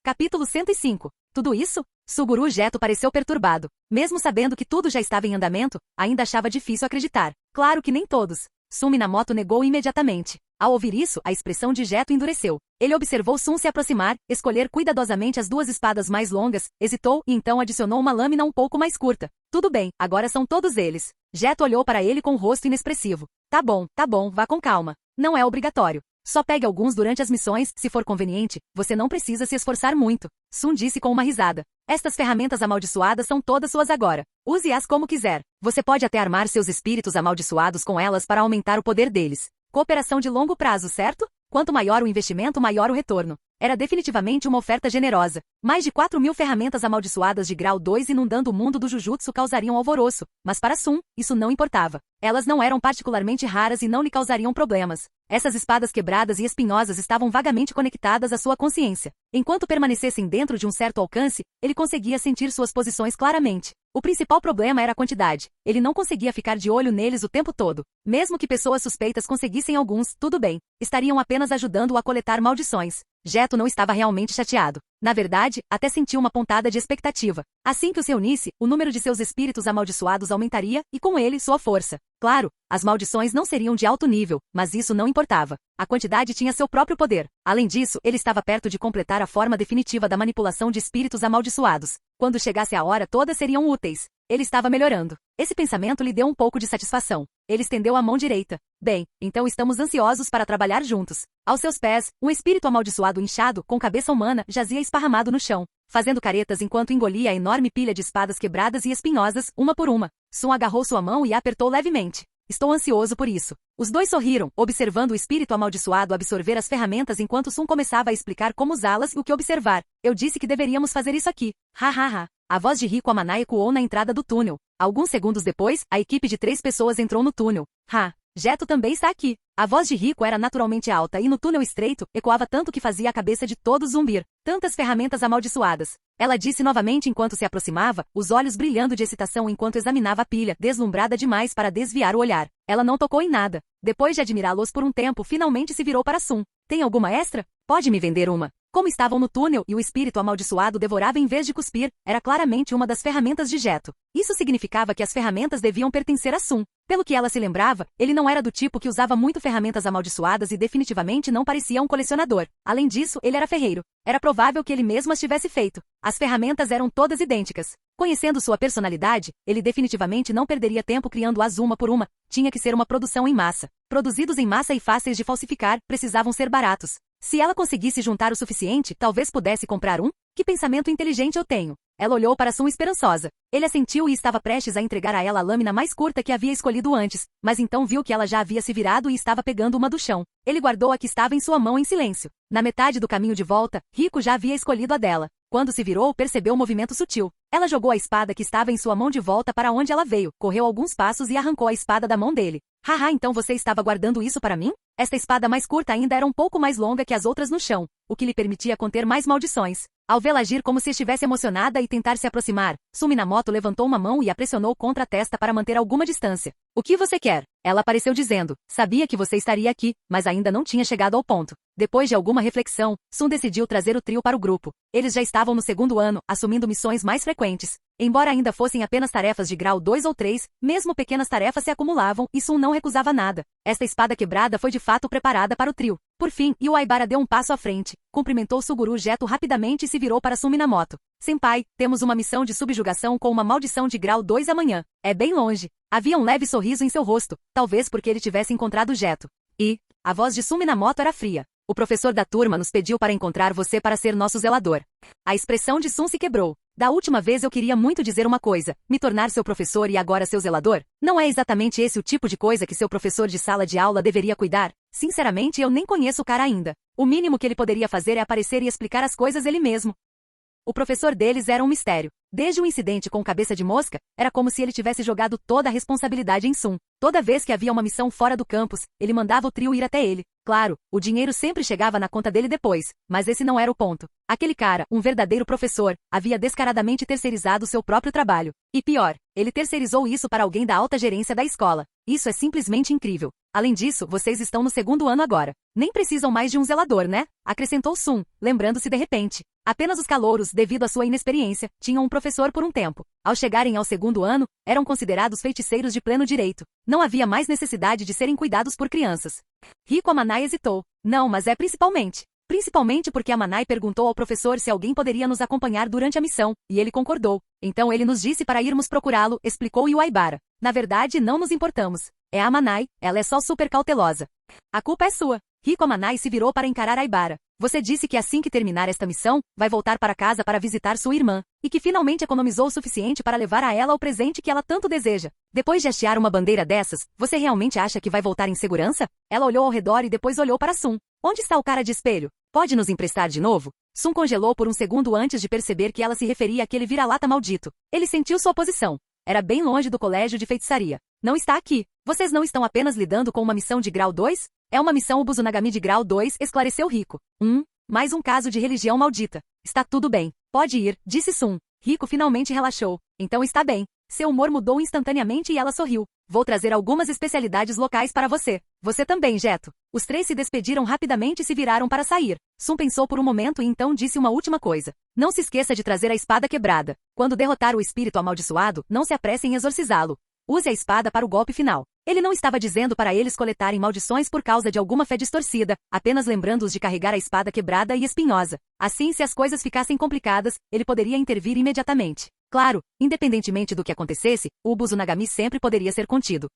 Capítulo 105. Tudo isso? Suguru Geto pareceu perturbado. Mesmo sabendo que tudo já estava em andamento, ainda achava difícil acreditar. Claro que nem todos. Sun Minamoto negou imediatamente. Ao ouvir isso, a expressão de Geto endureceu. Ele observou Sun se aproximar, escolher cuidadosamente as 2 espadas mais longas, hesitou e então adicionou uma lâmina um pouco mais curta. Tudo bem, agora são todos eles. Geto olhou para ele com o rosto inexpressivo. Tá bom, vá com calma. Não é obrigatório. Só pegue alguns durante as missões, se for conveniente, você não precisa se esforçar muito. Sun disse com uma risada. Estas ferramentas amaldiçoadas são todas suas agora. Use-as como quiser. Você pode até armar seus espíritos amaldiçoados com elas para aumentar o poder deles. Cooperação de longo prazo, certo? Quanto maior o investimento, maior o retorno. Era definitivamente uma oferta generosa. Mais de 4.000 ferramentas amaldiçoadas de grau 2 inundando o mundo do Jujutsu causariam alvoroço, mas para Sun, isso não importava. Elas não eram particularmente raras e não lhe causariam problemas. Essas espadas quebradas e espinhosas estavam vagamente conectadas à sua consciência. Enquanto permanecessem dentro de um certo alcance, ele conseguia sentir suas posições claramente. O principal problema era a quantidade. Ele não conseguia ficar de olho neles o tempo todo. Mesmo que pessoas suspeitas conseguissem alguns, tudo bem. Estariam apenas ajudando-o a coletar maldições. Geto não estava realmente chateado. Na verdade, até sentiu uma pontada de expectativa. Assim que os reunisse, o número de seus espíritos amaldiçoados aumentaria, e com ele, sua força. Claro, as maldições não seriam de alto nível, mas isso não importava. A quantidade tinha seu próprio poder. Além disso, ele estava perto de completar a forma definitiva da manipulação de espíritos amaldiçoados. Quando chegasse a hora, todas seriam úteis. Ele estava melhorando. Esse pensamento lhe deu um pouco de satisfação. Ele estendeu a mão direita. Bem, então estamos ansiosos para trabalhar juntos. Aos seus pés, um espírito amaldiçoado inchado, com cabeça humana, jazia esparramado no chão, fazendo caretas enquanto engolia a enorme pilha de espadas quebradas e espinhosas, uma por uma. Sun agarrou sua mão e a apertou levemente. Estou ansioso por isso. Os dois sorriram, observando o espírito amaldiçoado absorver as ferramentas enquanto Sun começava a explicar como usá-las e o que observar. Eu disse que deveríamos fazer isso aqui. Ha ha ha. A voz de Rico Amanai ecoou na entrada do túnel. Alguns segundos depois, a equipe de 3 pessoas entrou no túnel. Geto também está aqui. A voz de Rico era naturalmente alta e no túnel estreito, ecoava tanto que fazia a cabeça de todos zumbir. Tantas ferramentas amaldiçoadas. Ela disse novamente enquanto se aproximava, os olhos brilhando de excitação enquanto examinava a pilha, deslumbrada demais para desviar o olhar. Ela não tocou em nada. Depois de admirá-los por um tempo, finalmente se virou para Sun. Tem alguma extra? Pode me vender uma. Como estavam no túnel e o espírito amaldiçoado devorava em vez de cuspir, era claramente uma das ferramentas de Geto. Isso significava que as ferramentas deviam pertencer a Sun. Pelo que ela se lembrava, ele não era do tipo que usava muito ferramentas amaldiçoadas e definitivamente não parecia um colecionador. Além disso, ele era ferreiro. Era provável que ele mesmo as tivesse feito. As ferramentas eram todas idênticas. Conhecendo sua personalidade, ele definitivamente não perderia tempo criando-as uma por uma. Tinha que ser uma produção em massa. Produzidos em massa e fáceis de falsificar, precisavam ser baratos. Se ela conseguisse juntar o suficiente, talvez pudesse comprar um? Que pensamento inteligente eu tenho! Ela olhou para Sun esperançosa. Ele assentiu e estava prestes a entregar a ela a lâmina mais curta que havia escolhido antes, mas então viu que ela já havia se virado e estava pegando uma do chão. Ele guardou a que estava em sua mão em silêncio. Na metade do caminho de volta, Rico já havia escolhido a dela. Quando se virou, percebeu um movimento sutil. Ela jogou a espada que estava em sua mão de volta para onde ela veio, correu alguns passos e arrancou a espada da mão dele. Haha, então você estava guardando isso para mim? Esta espada mais curta ainda era um pouco mais longa que as outras no chão, o que lhe permitia conter mais maldições. Ao vê-la agir como se estivesse emocionada e tentar se aproximar, Sun Minamoto levantou uma mão e a pressionou contra a testa para manter alguma distância. O que você quer? Ela apareceu dizendo, sabia que você estaria aqui, mas ainda não tinha chegado ao ponto. Depois de alguma reflexão, Sun decidiu trazer o trio para o grupo. Eles já estavam no segundo ano, assumindo missões mais frequentes. Embora ainda fossem apenas tarefas de grau 2 ou 3, mesmo pequenas tarefas se acumulavam e Sun não recusava nada. Esta espada quebrada foi de fato preparada para o trio. Por fim, Iwaibara deu um passo à frente, cumprimentou Suguru Geto rapidamente e se virou para Sun Minamoto. Senpai, temos uma missão de subjugação com uma maldição de grau 2 amanhã. É bem longe. Havia um leve sorriso em seu rosto, talvez porque ele tivesse encontrado Geto. E a voz de Sun Minamoto era fria. O professor da turma nos pediu para encontrar você para ser nosso zelador. A expressão de Sun se quebrou. Da última vez eu queria muito dizer uma coisa, me tornar seu professor e agora seu zelador? Não é exatamente esse o tipo de coisa que seu professor de sala de aula deveria cuidar? Sinceramente, eu nem conheço o cara ainda. O mínimo que ele poderia fazer é aparecer e explicar as coisas ele mesmo. O professor deles era um mistério. Desde o incidente com cabeça de mosca, era como se ele tivesse jogado toda a responsabilidade em Sun. Toda vez que havia uma missão fora do campus, ele mandava o trio ir até ele. Claro, o dinheiro sempre chegava na conta dele depois, mas esse não era o ponto. Aquele cara, um verdadeiro professor, havia descaradamente terceirizado seu próprio trabalho. E pior, ele terceirizou isso para alguém da alta gerência da escola. Isso é simplesmente incrível. Além disso, vocês estão no segundo ano agora. Nem precisam mais de um zelador, né? Acrescentou Sun, lembrando-se de repente. Apenas os calouros, devido à sua inexperiência, tinham um professor por um tempo. Ao chegarem ao segundo ano, eram considerados feiticeiros de pleno direito. Não havia mais necessidade de serem cuidados por crianças. Rico Amanai hesitou. Não, mas é principalmente. Principalmente porque Amanai perguntou ao professor se alguém poderia nos acompanhar durante a missão, e ele concordou. Então ele nos disse para irmos procurá-lo, explicou Iwaibara. Na verdade, não nos importamos. É a Amanai, ela é só super cautelosa. A culpa é sua. Rico Amanai se virou para encarar Aibara. Você disse que assim que terminar esta missão, vai voltar para casa para visitar sua irmã, e que finalmente economizou o suficiente para levar a ela o presente que ela tanto deseja. Depois de hastear uma bandeira dessas, você realmente acha que vai voltar em segurança? Ela olhou ao redor e depois olhou para Sun. Onde está o cara de espelho? Pode nos emprestar de novo? Sun congelou por um segundo antes de perceber que ela se referia àquele vira-lata maldito. Ele sentiu sua posição. Era bem longe do colégio de feitiçaria. Não está aqui. Vocês não estão apenas lidando com uma missão de grau 2? É uma missão Ubuzunagami de grau 2, esclareceu Rico. Mais um caso de religião maldita. Está tudo bem. Pode ir, disse Sun. Rico finalmente relaxou. Então está bem. Seu humor mudou instantaneamente e ela sorriu. Vou trazer algumas especialidades locais para você. Você também, Geto. Os três se despediram rapidamente e se viraram para sair. Sun pensou por um momento e então disse uma última coisa. Não se esqueça de trazer a espada quebrada. Quando derrotar o espírito amaldiçoado, não se apresse em exorcizá-lo. Use a espada para o golpe final. Ele não estava dizendo para eles coletarem maldições por causa de alguma fé distorcida, apenas lembrando-os de carregar a espada quebrada e espinhosa. Assim, se as coisas ficassem complicadas, ele poderia intervir imediatamente. Claro, independentemente do que acontecesse, o Ubuzunagami sempre poderia ser contido.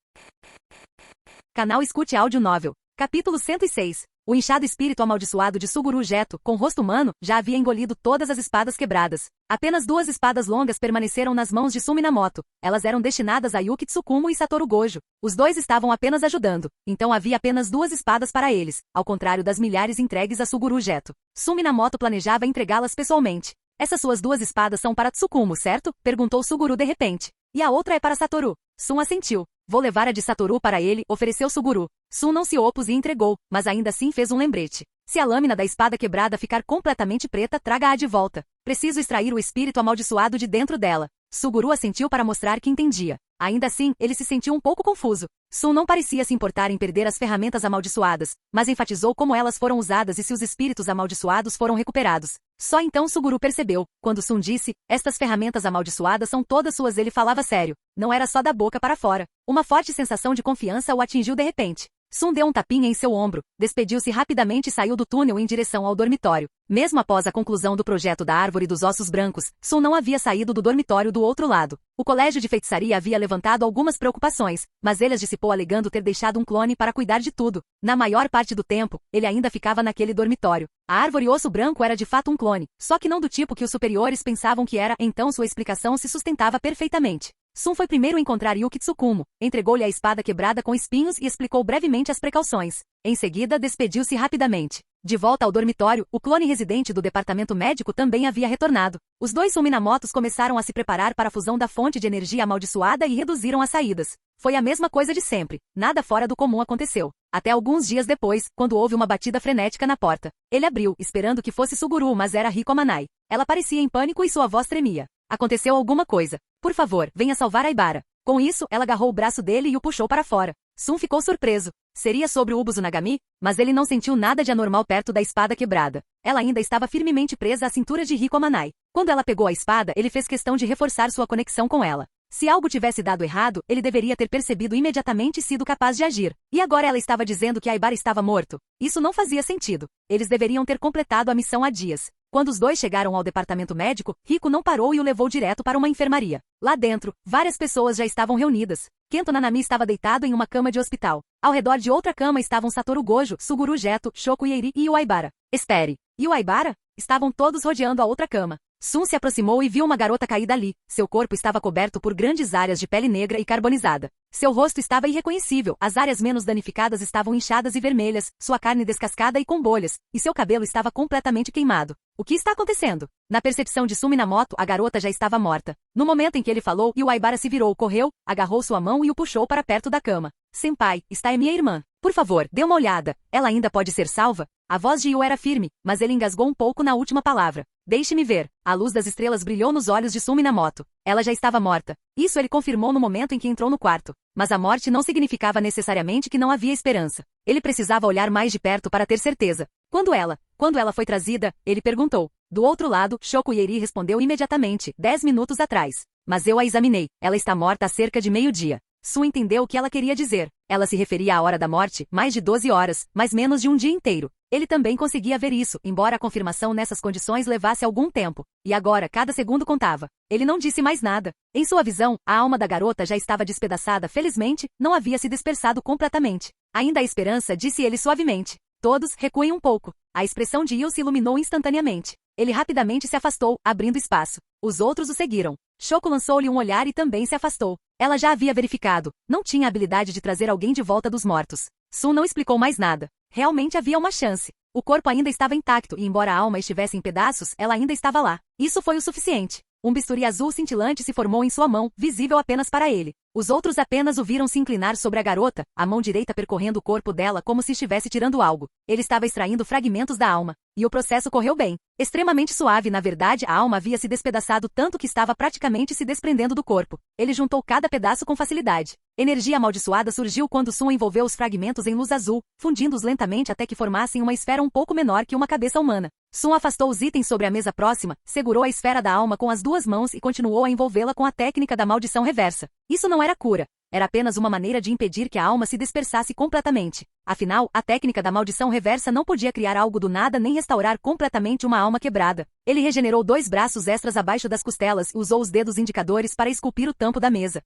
Canal Escute Áudio Novel. Capítulo 106. O inchado espírito amaldiçoado de Suguru Geto, com rosto humano, já havia engolido todas as espadas quebradas. Apenas 2 espadas longas permaneceram nas mãos de Sun Minamoto. Elas eram destinadas a Yuki Tsukumo e Satoru Gojo. Os dois estavam apenas ajudando, então havia apenas 2 espadas para eles, ao contrário das milhares entregues a Suguru Geto. Sun Minamoto planejava entregá-las pessoalmente. Essas suas 2 espadas são para Tsukumo, certo? Perguntou Suguru de repente. E a outra é para Satoru. Sun assentiu. Vou levar a de Satoru para ele, ofereceu Suguru. Sun não se opôs e entregou, mas ainda assim fez um lembrete. Se a lâmina da espada quebrada ficar completamente preta, traga-a de volta. Preciso extrair o espírito amaldiçoado de dentro dela. Suguru assentiu para mostrar que entendia. Ainda assim, ele se sentiu um pouco confuso. Sun não parecia se importar em perder as ferramentas amaldiçoadas, mas enfatizou como elas foram usadas e se os espíritos amaldiçoados foram recuperados. Só então Suguru percebeu, quando Sun disse, estas ferramentas amaldiçoadas são todas suas. Ele falava sério. Não era só da boca para fora. Uma forte sensação de confiança o atingiu de repente. Sun deu um tapinha em seu ombro, despediu-se rapidamente e saiu do túnel em direção ao dormitório. Mesmo após a conclusão do projeto da Árvore dos Ossos Brancos, Sun não havia saído do dormitório do outro lado. O colégio de feitiçaria havia levantado algumas preocupações, mas ele as dissipou alegando ter deixado um clone para cuidar de tudo. Na maior parte do tempo, ele ainda ficava naquele dormitório. A Árvore Osso Branco era de fato um clone, só que não do tipo que os superiores pensavam que era, então sua explicação se sustentava perfeitamente. Sun foi primeiro encontrar Yuki Tsukumo, entregou-lhe a espada quebrada com espinhos e explicou brevemente as precauções. Em seguida, despediu-se rapidamente. De volta ao dormitório, o clone residente do departamento médico também havia retornado. Os dois Suminamotos começaram a se preparar para a fusão da fonte de energia amaldiçoada e reduziram as saídas. Foi a mesma coisa de sempre. Nada fora do comum aconteceu. Até alguns dias depois, quando houve uma batida frenética na porta. Ele abriu, esperando que fosse Suguru, mas era Riko Amanai. Ela parecia em pânico e sua voz tremia. Aconteceu alguma coisa. Por favor, venha salvar Aibara. Com isso, ela agarrou o braço dele e o puxou para fora. Sun ficou surpreso. Seria sobre o Ubuzunagami? Mas ele não sentiu nada de anormal perto da espada quebrada. Ela ainda estava firmemente presa à cintura de Riko Amanai. Quando ela pegou a espada, ele fez questão de reforçar sua conexão com ela. Se algo tivesse dado errado, ele deveria ter percebido imediatamente e sido capaz de agir. E agora ela estava dizendo que Aibara estava morto. Isso não fazia sentido. Eles deveriam ter completado a missão há dias. Quando os dois chegaram ao departamento médico, Riko não parou e o levou direto para uma enfermaria. Lá dentro, várias pessoas já estavam reunidas. Kento Nanami estava deitado em uma cama de hospital. Ao redor de outra cama estavam Satoru Gojo, Suguru Geto, Shoko Ieri e o Aibara. Espere. E o Aibara? Estavam todos rodeando a outra cama. Sun se aproximou e viu uma garota caída ali. Seu corpo estava coberto por grandes áreas de pele negra e carbonizada. Seu rosto estava irreconhecível, as áreas menos danificadas estavam inchadas e vermelhas, sua carne descascada e com bolhas, e seu cabelo estava completamente queimado. O que está acontecendo? Na percepção de Sun Minamoto, a garota já estava morta. No momento em que ele falou, Yu Aibara se virou, correu, agarrou sua mão e o puxou para perto da cama. Senpai, esta é minha irmã. Por favor, dê uma olhada. Ela ainda pode ser salva? A voz de Yu era firme, mas ele engasgou um pouco na última palavra. Deixe-me ver. A luz das estrelas brilhou nos olhos de Sun Minamoto. Ela já estava morta. Isso ele confirmou no momento em que entrou no quarto. Mas a morte não significava necessariamente que não havia esperança. Ele precisava olhar mais de perto para ter certeza. Quando ela foi trazida, ele perguntou. Do outro lado, Shoko Ieri respondeu imediatamente, 10 minutos atrás. Mas eu a examinei. Ela está morta há cerca de meio-dia. Sun entendeu o que ela queria dizer. Ela se referia à hora da morte, mais de 12 horas, mas menos de um dia inteiro. Ele também conseguia ver isso, embora a confirmação nessas condições levasse algum tempo. E agora, cada segundo contava. Ele não disse mais nada. Em sua visão, a alma da garota já estava despedaçada. Felizmente, não havia se dispersado completamente. Ainda há esperança, disse ele suavemente. Todos, recuem um pouco. A expressão de Yu se iluminou instantaneamente. Ele rapidamente se afastou, abrindo espaço. Os outros o seguiram. Shoko lançou-lhe um olhar e também se afastou. Ela já havia verificado. Não tinha a habilidade de trazer alguém de volta dos mortos. Sun não explicou mais nada. Realmente havia uma chance. O corpo ainda estava intacto e, embora a alma estivesse em pedaços, ela ainda estava lá. Isso foi o suficiente. Um bisturi azul cintilante se formou em sua mão, visível apenas para ele. Os outros apenas o viram se inclinar sobre a garota, a mão direita percorrendo o corpo dela como se estivesse tirando algo. Ele estava extraindo fragmentos da alma. E o processo correu bem. Extremamente suave, na verdade, a alma havia se despedaçado tanto que estava praticamente se desprendendo do corpo. Ele juntou cada pedaço com facilidade. Energia amaldiçoada surgiu quando Sun envolveu os fragmentos em luz azul, fundindo-os lentamente até que formassem uma esfera um pouco menor que uma cabeça humana. Sun afastou os itens sobre a mesa próxima, segurou a esfera da alma com as duas mãos e continuou a envolvê-la com a técnica da maldição reversa. Isso não era cura. Era apenas uma maneira de impedir que a alma se dispersasse completamente. Afinal, a técnica da maldição reversa não podia criar algo do nada nem restaurar completamente uma alma quebrada. Ele regenerou 2 braços extras abaixo das costelas e usou os dedos indicadores para esculpir o tampo da mesa.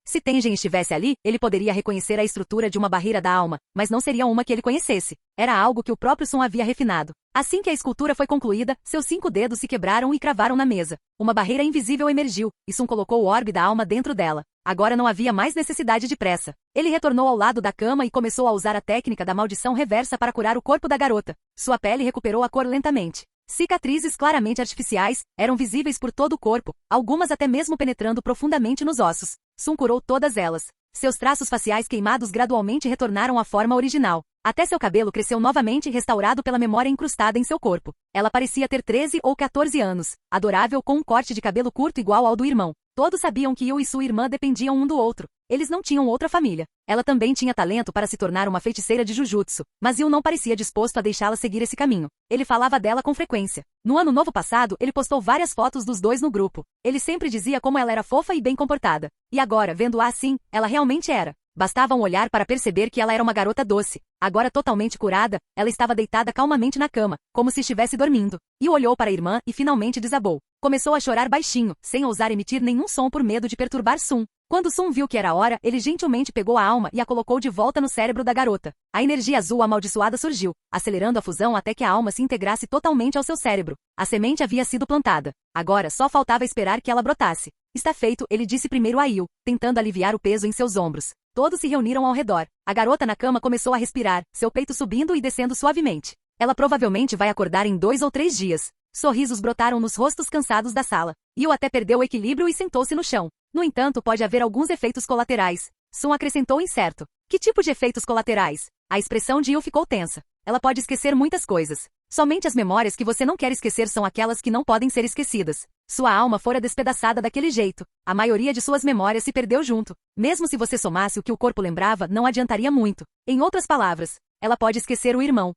Se Tengen estivesse ali, ele poderia reconhecer a estrutura de uma barreira da alma, mas não seria uma que ele conhecesse. Era algo que o próprio Sun havia refinado. Assim que a escultura foi concluída, seus 5 dedos se quebraram e cravaram na mesa. Uma barreira invisível emergiu, e Sun colocou o orbe da alma dentro dela. Agora não havia mais necessidade de pressa. Ele retornou ao lado da cama e começou a usar a técnica da maldição reversa para curar o corpo da garota. Sua pele recuperou a cor lentamente. Cicatrizes claramente artificiais eram visíveis por todo o corpo, algumas até mesmo penetrando profundamente nos ossos. Sun curou todas elas. Seus traços faciais queimados gradualmente retornaram à forma original. Até seu cabelo cresceu novamente, restaurado pela memória incrustada em seu corpo. Ela parecia ter 13 ou 14 anos, adorável com um corte de cabelo curto igual ao do irmão. Todos sabiam que Yu e sua irmã dependiam um do outro. Eles não tinham outra família. Ela também tinha talento para se tornar uma feiticeira de Jujutsu, mas Yu não parecia disposto a deixá-la seguir esse caminho. Ele falava dela com frequência. No ano novo passado, ele postou várias fotos dos dois no grupo. Ele sempre dizia como ela era fofa e bem comportada. E agora, vendo-a assim, ela realmente era. Bastava um olhar para perceber que ela era uma garota doce. Agora totalmente curada, ela estava deitada calmamente na cama, como se estivesse dormindo. E olhou para a irmã e finalmente desabou. Começou a chorar baixinho, sem ousar emitir nenhum som por medo de perturbar Sun. Quando Sun viu que era a hora, ele gentilmente pegou a alma e a colocou de volta no cérebro da garota. A energia azul amaldiçoada surgiu, acelerando a fusão até que a alma se integrasse totalmente ao seu cérebro. A semente havia sido plantada. Agora só faltava esperar que ela brotasse. Está feito, ele disse primeiro a Yu, tentando aliviar o peso em seus ombros. Todos se reuniram ao redor. A garota na cama começou a respirar, seu peito subindo e descendo suavemente. Ela provavelmente vai acordar em 2 ou 3 dias. Sorrisos brotaram nos rostos cansados da sala. Yu até perdeu o equilíbrio e sentou-se no chão. No entanto, pode haver alguns efeitos colaterais. Sun acrescentou incerto. Que tipo de efeitos colaterais? A expressão de Yu ficou tensa. Ela pode esquecer muitas coisas. Somente as memórias que você não quer esquecer são aquelas que não podem ser esquecidas. Sua alma fora despedaçada daquele jeito. A maioria de suas memórias se perdeu junto. Mesmo se você somasse o que o corpo lembrava, não adiantaria muito. Em outras palavras, ela pode esquecer o irmão.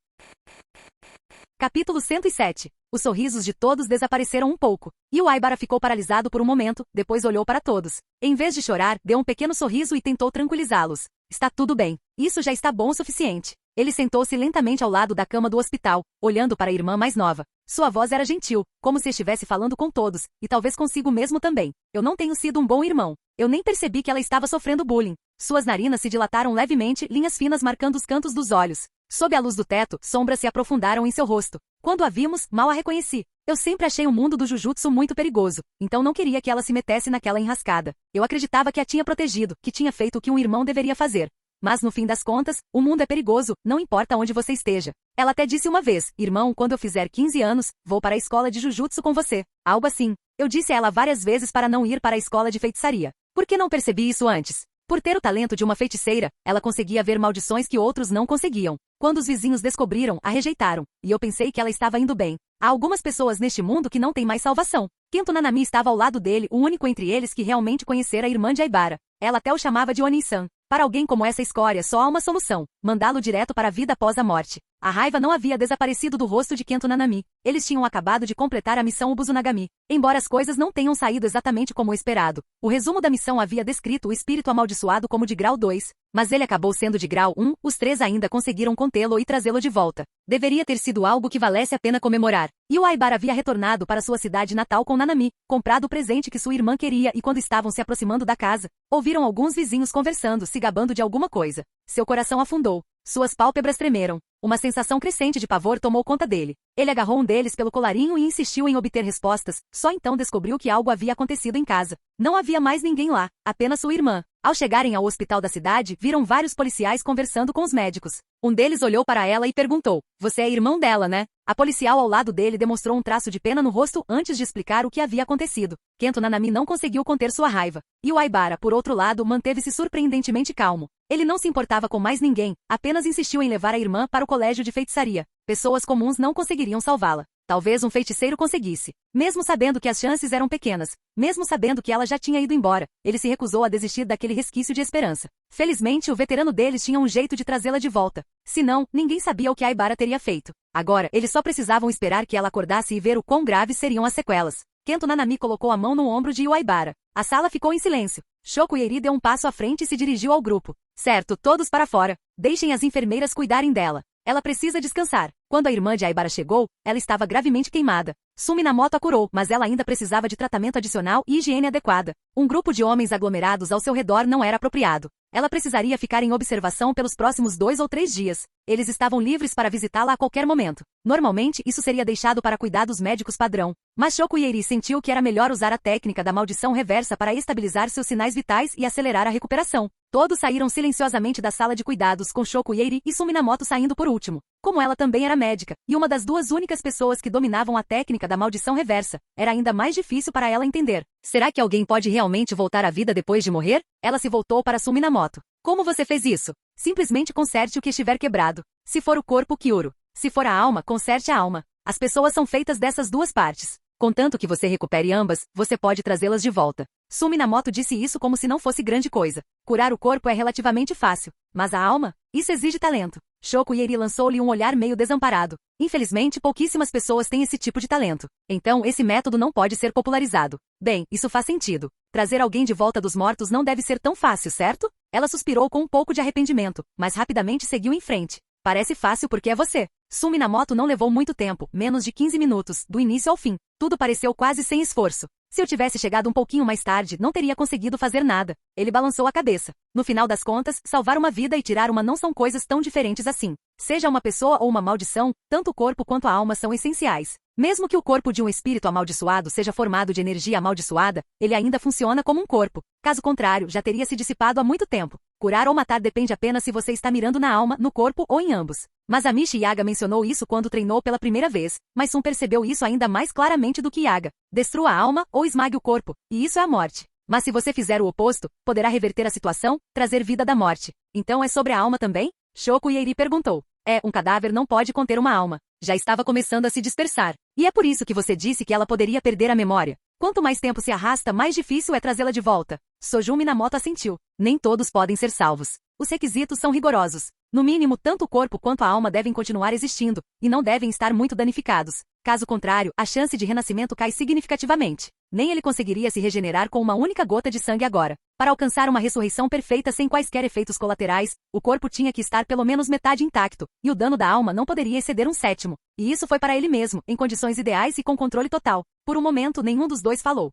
Capítulo 107. Os sorrisos de todos desapareceram um pouco. E o Aibara ficou paralisado por um momento, depois olhou para todos. Em vez de chorar, deu um pequeno sorriso e tentou tranquilizá-los. Está tudo bem. Isso já está bom o suficiente. Ele sentou-se lentamente ao lado da cama do hospital, olhando para a irmã mais nova. Sua voz era gentil, como se estivesse falando com todos, e talvez consigo mesmo também. Eu não tenho sido um bom irmão. Eu nem percebi que ela estava sofrendo bullying. Suas narinas se dilataram levemente, linhas finas marcando os cantos dos olhos. Sob a luz do teto, sombras se aprofundaram em seu rosto. Quando a vimos, mal a reconheci. Eu sempre achei o mundo do Jujutsu muito perigoso, então não queria que ela se metesse naquela enrascada. Eu acreditava que a tinha protegido, que tinha feito o que um irmão deveria fazer. Mas no fim das contas, o mundo é perigoso, não importa onde você esteja. Ela até disse uma vez, irmão, quando eu fizer 15 anos, vou para a escola de Jujutsu com você. Algo assim. Eu disse a ela várias vezes para não ir para a escola de feitiçaria. Por que não percebi isso antes? Por ter o talento de uma feiticeira, ela conseguia ver maldições que outros não conseguiam. Quando os vizinhos descobriram, a rejeitaram, e eu pensei que ela estava indo bem. Há algumas pessoas neste mundo que não têm mais salvação. Kento Nanami estava ao lado dele, o único entre eles que realmente conhecera a irmã de Aibara. Ela até o chamava de Oni-san. Para alguém como essa escória só há uma solução, mandá-lo direto para a vida após a morte. A raiva não havia desaparecido do rosto de Kento Nanami. Eles tinham acabado de completar a missão Ubuzunagami. Embora as coisas não tenham saído exatamente como esperado, o resumo da missão havia descrito o espírito amaldiçoado como de grau 2, mas ele acabou sendo de grau 1, os 3 ainda conseguiram contê-lo e trazê-lo de volta. Deveria ter sido algo que valesse a pena comemorar. E o Aibara havia retornado para sua cidade natal com Nanami, comprado o presente que sua irmã queria e quando estavam se aproximando da casa, ouviram alguns vizinhos conversando, se gabando de alguma coisa. Seu coração afundou. Suas pálpebras tremeram. Uma sensação crescente de pavor tomou conta dele. Ele agarrou um deles pelo colarinho e insistiu em obter respostas, só então descobriu que algo havia acontecido em casa. Não havia mais ninguém lá, apenas sua irmã. Ao chegarem ao hospital da cidade, viram vários policiais conversando com os médicos. Um deles olhou para ela e perguntou, você é irmão dela, né? A policial ao lado dele demonstrou um traço de pena no rosto antes de explicar o que havia acontecido. Kento Nanami não conseguiu conter sua raiva. E o Aibara, por outro lado, manteve-se surpreendentemente calmo. Ele não se importava com mais ninguém, apenas insistiu em levar a irmã para o colégio de feitiçaria. Pessoas comuns não conseguiriam salvá-la. Talvez um feiticeiro conseguisse. Mesmo sabendo que as chances eram pequenas, mesmo sabendo que ela já tinha ido embora, ele se recusou a desistir daquele resquício de esperança. Felizmente, o veterano deles tinha um jeito de trazê-la de volta. Se não, ninguém sabia o que Aibara teria feito. Agora, eles só precisavam esperar que ela acordasse e ver o quão graves seriam as sequelas. Kento Nanami colocou a mão no ombro de Aibara. A sala ficou em silêncio. Shoko Ieri deu um passo à frente e se dirigiu ao grupo. Certo, todos para fora. Deixem as enfermeiras cuidarem dela. Ela precisa descansar. Quando a irmã de Aibara chegou, ela estava gravemente queimada. Sumi Minamoto a curou, mas ela ainda precisava de tratamento adicional e higiene adequada. Um grupo de homens aglomerados ao seu redor não era apropriado. Ela precisaria ficar em observação pelos próximos 2 ou 3 dias. Eles estavam livres para visitá-la a qualquer momento. Normalmente, isso seria deixado para cuidados médicos padrão. Mas Shoko Ieri sentiu que era melhor usar a técnica da maldição reversa para estabilizar seus sinais vitais e acelerar a recuperação. Todos saíram silenciosamente da sala de cuidados com Shoko Ieri e Sumi Minamoto saindo por último. Como ela também era médica, e uma das 2 únicas pessoas que dominavam a técnica da maldição reversa, era ainda mais difícil para ela entender. Será que alguém pode realmente voltar à vida depois de morrer? Ela se voltou para Sumi Minamoto. Como você fez isso? Simplesmente conserte o que estiver quebrado. Se for o corpo, Kyuro. Se for a alma, conserte a alma. As pessoas são feitas dessas 2 partes. Contanto que você recupere ambas, você pode trazê-las de volta. Suminamoto disse isso como se não fosse grande coisa. Curar o corpo é relativamente fácil, mas a alma? Isso exige talento. Shokuieri lançou-lhe um olhar meio desamparado. Infelizmente, pouquíssimas pessoas têm esse tipo de talento. Então, esse método não pode ser popularizado. Bem, isso faz sentido. Trazer alguém de volta dos mortos não deve ser tão fácil, certo? Ela suspirou com um pouco de arrependimento, mas rapidamente seguiu em frente. Parece fácil porque é você. Suminamoto não levou muito tempo, menos de 15 minutos, do início ao fim. Tudo pareceu quase sem esforço. Se eu tivesse chegado um pouquinho mais tarde, não teria conseguido fazer nada. Ele balançou a cabeça. No final das contas, salvar uma vida e tirar uma não são coisas tão diferentes assim. Seja uma pessoa ou uma maldição, tanto o corpo quanto a alma são essenciais. Mesmo que o corpo de um espírito amaldiçoado seja formado de energia amaldiçoada, ele ainda funciona como um corpo. Caso contrário, já teria se dissipado há muito tempo. Curar ou matar depende apenas se você está mirando na alma, no corpo ou em ambos. Masamichi Yaga mencionou isso quando treinou pela primeira vez, mas Sun percebeu isso ainda mais claramente do que Yaga. Destrua a alma ou esmague o corpo, e isso é a morte. Mas se você fizer o oposto, poderá reverter a situação, trazer vida da morte. Então é sobre a alma também? Shokuieri perguntou. Um cadáver não pode conter uma alma. Já estava começando a se dispersar. E é por isso que você disse que ela poderia perder a memória. Quanto mais tempo se arrasta, mais difícil é trazê-la de volta. Sojun Minamoto assentiu. Nem todos podem ser salvos. Os requisitos são rigorosos. No mínimo, tanto o corpo quanto a alma devem continuar existindo, e não devem estar muito danificados. Caso contrário, a chance de renascimento cai significativamente. Nem ele conseguiria se regenerar com uma única gota de sangue agora. Para alcançar uma ressurreição perfeita sem quaisquer efeitos colaterais, o corpo tinha que estar pelo menos metade intacto, e o dano da alma não poderia exceder um sétimo. E isso foi para ele mesmo, em condições ideais e com controle total. Por um momento, nenhum dos dois falou.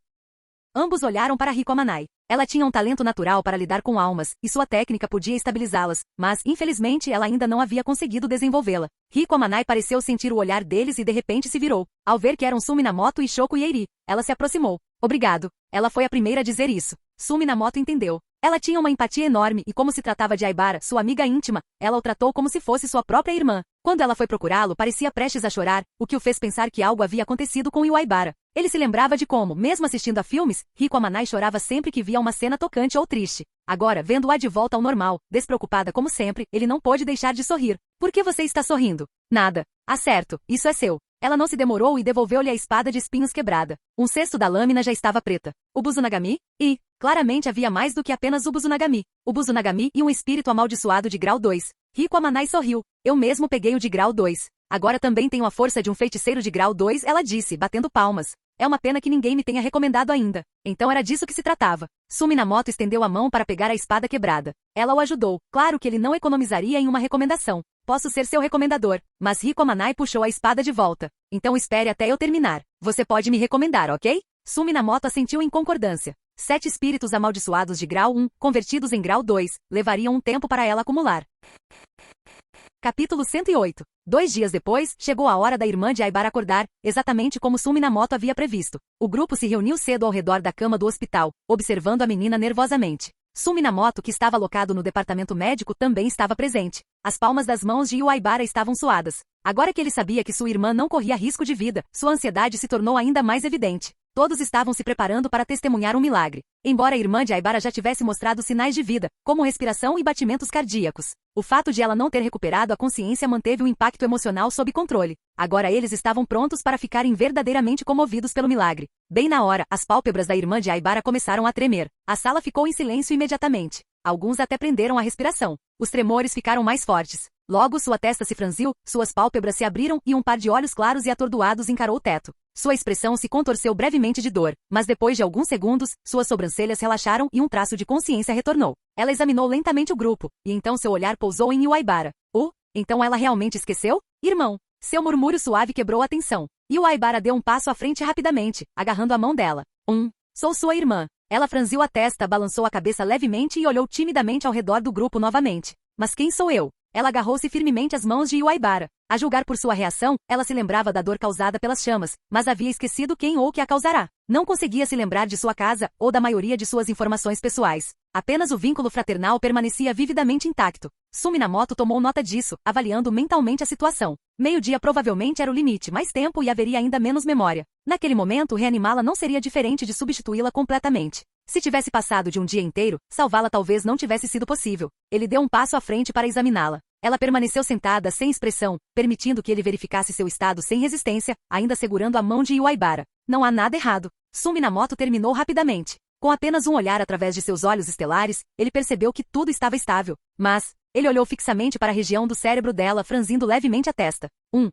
Ambos olharam para Riko Amanai. Ela tinha um talento natural para lidar com almas, e sua técnica podia estabilizá-las, mas, infelizmente, ela ainda não havia conseguido desenvolvê-la. Riko Amanai pareceu sentir o olhar deles e de repente se virou. Ao ver que eram Suminamoto e Shokuieri, ela se aproximou. Obrigado. Ela foi a primeira a dizer isso. Suminamoto entendeu. Ela tinha uma empatia enorme e como se tratava de Aibara, sua amiga íntima, ela o tratou como se fosse sua própria irmã. Quando ela foi procurá-lo, parecia prestes a chorar, o que o fez pensar que algo havia acontecido com Aibara. Ele se lembrava de como, mesmo assistindo a filmes, Riko Amanai chorava sempre que via uma cena tocante ou triste. Agora, vendo-a de volta ao normal, despreocupada como sempre, ele não pôde deixar de sorrir. Por que você está sorrindo? Nada. Ah, certo, isso é seu. Ela não se demorou e devolveu-lhe a espada de espinhos quebrada. Um cesto da lâmina já estava preta. O Buzunagami? Claramente havia mais do que apenas o Buzunagami. O Buzunagami e um espírito amaldiçoado de grau 2. Riko Amanai sorriu. Eu mesmo peguei o de grau 2. Agora também tenho a força de um feiticeiro de grau 2, ela disse, batendo palmas. É uma pena que ninguém me tenha recomendado ainda. Então era disso que se tratava. Suminamoto estendeu a mão para pegar a espada quebrada. Ela o ajudou. Claro que ele não economizaria em uma recomendação. Posso ser seu recomendador. Mas Riko Amanai puxou a espada de volta. Então espere até eu terminar. Você pode me recomendar, ok? Suminamoto assentiu em concordância. 7 espíritos amaldiçoados de grau 1, convertidos em grau 2, levariam um tempo para ela acumular. Capítulo 108. 2 dias depois, chegou a hora da irmã de Aibara acordar, exatamente como Suminamoto havia previsto. O grupo se reuniu cedo ao redor da cama do hospital, observando a menina nervosamente. Suminamoto, que estava alocado no departamento médico, também estava presente. As palmas das mãos de Aibara estavam suadas. Agora que ele sabia que sua irmã não corria risco de vida, sua ansiedade se tornou ainda mais evidente. Todos estavam se preparando para testemunhar um milagre. Embora a irmã de Aibara já tivesse mostrado sinais de vida, como respiração e batimentos cardíacos, o fato de ela não ter recuperado a consciência manteve o impacto emocional sob controle. Agora eles estavam prontos para ficarem verdadeiramente comovidos pelo milagre. Bem na hora, as pálpebras da irmã de Aibara começaram a tremer. A sala ficou em silêncio imediatamente. Alguns até prenderam a respiração. Os tremores ficaram mais fortes. Logo sua testa se franziu, suas pálpebras se abriram e um par de olhos claros e atordoados encarou o teto. Sua expressão se contorceu brevemente de dor, mas depois de alguns segundos, suas sobrancelhas relaxaram e um traço de consciência retornou. Ela examinou lentamente o grupo, e então seu olhar pousou em Aibara. Então ela realmente esqueceu? Irmão! Seu murmúrio suave quebrou a tensão. Aibara deu um passo à frente rapidamente, agarrando a mão dela. Sou sua irmã. Ela franziu a testa, balançou a cabeça levemente e olhou timidamente ao redor do grupo novamente. Mas quem sou eu? Ela agarrou-se firmemente às mãos de Aibara. A julgar por sua reação, ela se lembrava da dor causada pelas chamas, mas havia esquecido quem ou o que a causará. Não conseguia se lembrar de sua casa, ou da maioria de suas informações pessoais. Apenas o vínculo fraternal permanecia vividamente intacto. Suminamoto tomou nota disso, avaliando mentalmente a situação. Meio-dia provavelmente era o limite, mais tempo e haveria ainda menos memória. Naquele momento, reanimá-la não seria diferente de substituí-la completamente. Se tivesse passado de um dia inteiro, salvá-la talvez não tivesse sido possível. Ele deu um passo à frente para examiná-la. Ela permaneceu sentada sem expressão, permitindo que ele verificasse seu estado sem resistência, ainda segurando a mão de Yuaibara. Não há nada errado. Suminamoto terminou rapidamente. Com apenas um olhar através de seus olhos estelares, ele percebeu que tudo estava estável. Mas, ele olhou fixamente para a região do cérebro dela, franzindo levemente a testa.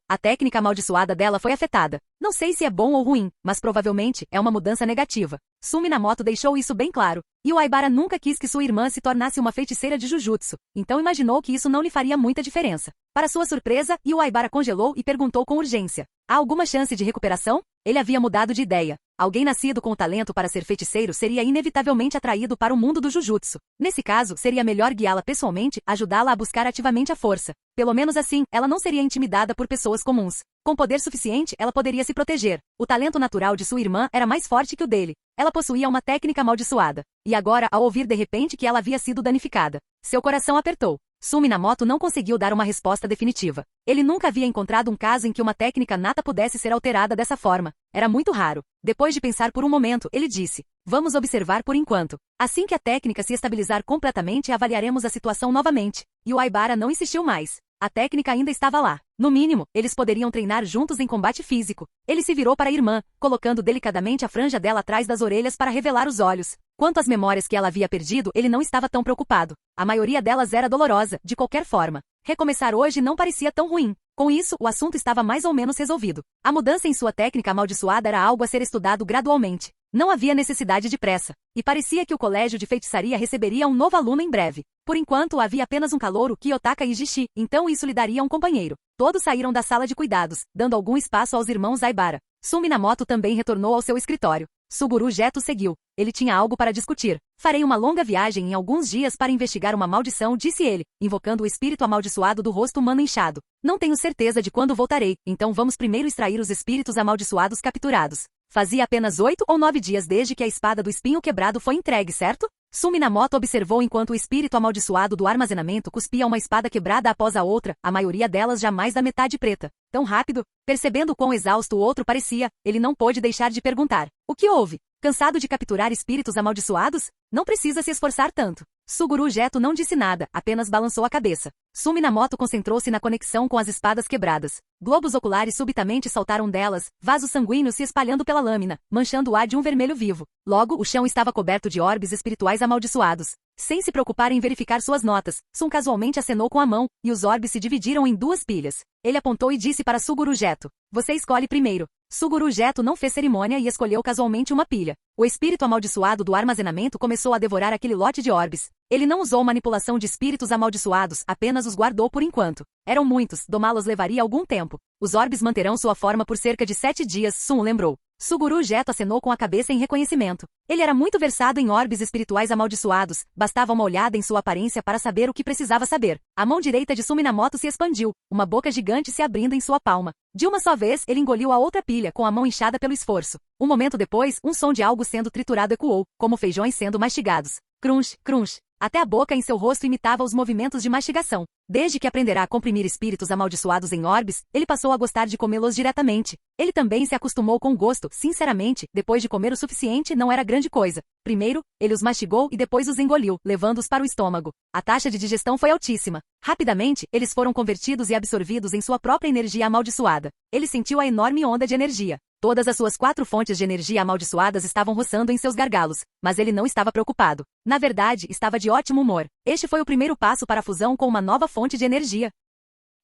A técnica amaldiçoada dela foi afetada. Não sei se é bom ou ruim, mas provavelmente é uma mudança negativa. Suminamoto deixou isso bem claro. Yuaibara nunca quis que sua irmã se tornasse uma feiticeira de Jujutsu, então imaginou que isso não lhe faria muita diferença. Para sua surpresa, Yuaibara congelou e perguntou com urgência. Há alguma chance de recuperação? Ele havia mudado de ideia. Alguém nascido com o talento para ser feiticeiro seria inevitavelmente atraído para o mundo do Jujutsu. Nesse caso, seria melhor guiá-la pessoalmente, ajudá-la a buscar ativamente a força. Pelo menos assim, ela não seria intimidada por pessoas comuns. Com poder suficiente, ela poderia se proteger. O talento natural de sua irmã era mais forte que o dele. Ela possuía uma técnica amaldiçoada. E agora, ao ouvir de repente que ela havia sido danificada, seu coração apertou. Suminamoto não conseguiu dar uma resposta definitiva. Ele nunca havia encontrado um caso em que uma técnica nata pudesse ser alterada dessa forma. Era muito raro. Depois de pensar por um momento, ele disse: vamos observar por enquanto. Assim que a técnica se estabilizar completamente, avaliaremos a situação novamente. E o Aibara não insistiu mais. A técnica ainda estava lá. No mínimo, eles poderiam treinar juntos em combate físico. Ele se virou para a irmã, colocando delicadamente a franja dela atrás das orelhas para revelar os olhos. Quanto às memórias que ela havia perdido, ele não estava tão preocupado. A maioria delas era dolorosa, de qualquer forma. Recomeçar hoje não parecia tão ruim. Com isso, o assunto estava mais ou menos resolvido. A mudança em sua técnica amaldiçoada era algo a ser estudado gradualmente. Não havia necessidade de pressa. E parecia que o colégio de feitiçaria receberia um novo aluno em breve. Por enquanto, havia apenas um calouro, Kiyotaka Ijishi, então isso lhe daria um companheiro. Todos saíram da sala de cuidados, dando algum espaço aos irmãos Aibara. Suminamoto também retornou ao seu escritório. Suguru Geto seguiu. Ele tinha algo para discutir. Farei uma longa viagem em alguns dias para investigar uma maldição, disse ele, invocando o espírito amaldiçoado do rosto humano inchado. Não tenho certeza de quando voltarei, então vamos primeiro extrair os espíritos amaldiçoados capturados. Fazia apenas 8 ou 9 dias desde que a espada do espinho quebrado foi entregue, certo? Suminamoto observou enquanto o espírito amaldiçoado do armazenamento cuspia uma espada quebrada após a outra, a maioria delas já mais da metade preta. Tão rápido? Percebendo quão exausto o outro parecia, ele não pôde deixar de perguntar. O que houve? Cansado de capturar espíritos amaldiçoados? Não precisa se esforçar tanto. Suguru Geto não disse nada, apenas balançou a cabeça. Suminamoto concentrou-se na conexão com as espadas quebradas. Globos oculares subitamente saltaram delas, vasos sanguíneos se espalhando pela lâmina, manchando o ar de um vermelho vivo. Logo, o chão estava coberto de orbes espirituais amaldiçoados. Sem se preocupar em verificar suas notas, Sun casualmente acenou com a mão, e os orbes se dividiram em 2 pilhas. Ele apontou e disse para Suguru Geto: você escolhe primeiro. Suguru Geto não fez cerimônia e escolheu casualmente uma pilha. O espírito amaldiçoado do armazenamento começou a devorar aquele lote de orbes. Ele não usou manipulação de espíritos amaldiçoados, apenas os guardou por enquanto. Eram muitos, domá-los levaria algum tempo. Os orbes manterão sua forma por cerca de 7 dias, Sun lembrou. Suguru Geto acenou com a cabeça em reconhecimento. Ele era muito versado em orbes espirituais amaldiçoados, bastava uma olhada em sua aparência para saber o que precisava saber. A mão direita de Suminamoto se expandiu, uma boca gigante se abrindo em sua palma. De uma só vez, ele engoliu a outra pilha, com a mão inchada pelo esforço. Um momento depois, um som de algo sendo triturado ecoou, como feijões sendo mastigados. Crunch, crunch. Até a boca em seu rosto imitava os movimentos de mastigação. Desde que aprenderá a comprimir espíritos amaldiçoados em orbes, ele passou a gostar de comê-los diretamente. Ele também se acostumou com o gosto, sinceramente, depois de comer o suficiente não era grande coisa. Primeiro, ele os mastigou e depois os engoliu, levando-os para o estômago. A taxa de digestão foi altíssima. Rapidamente, eles foram convertidos e absorvidos em sua própria energia amaldiçoada. Ele sentiu a enorme onda de energia. Todas as suas 4 fontes de energia amaldiçoadas estavam roçando em seus gargalos, mas ele não estava preocupado. Na verdade, estava de ótimo humor. Este foi o primeiro passo para a fusão com uma nova fonte de energia.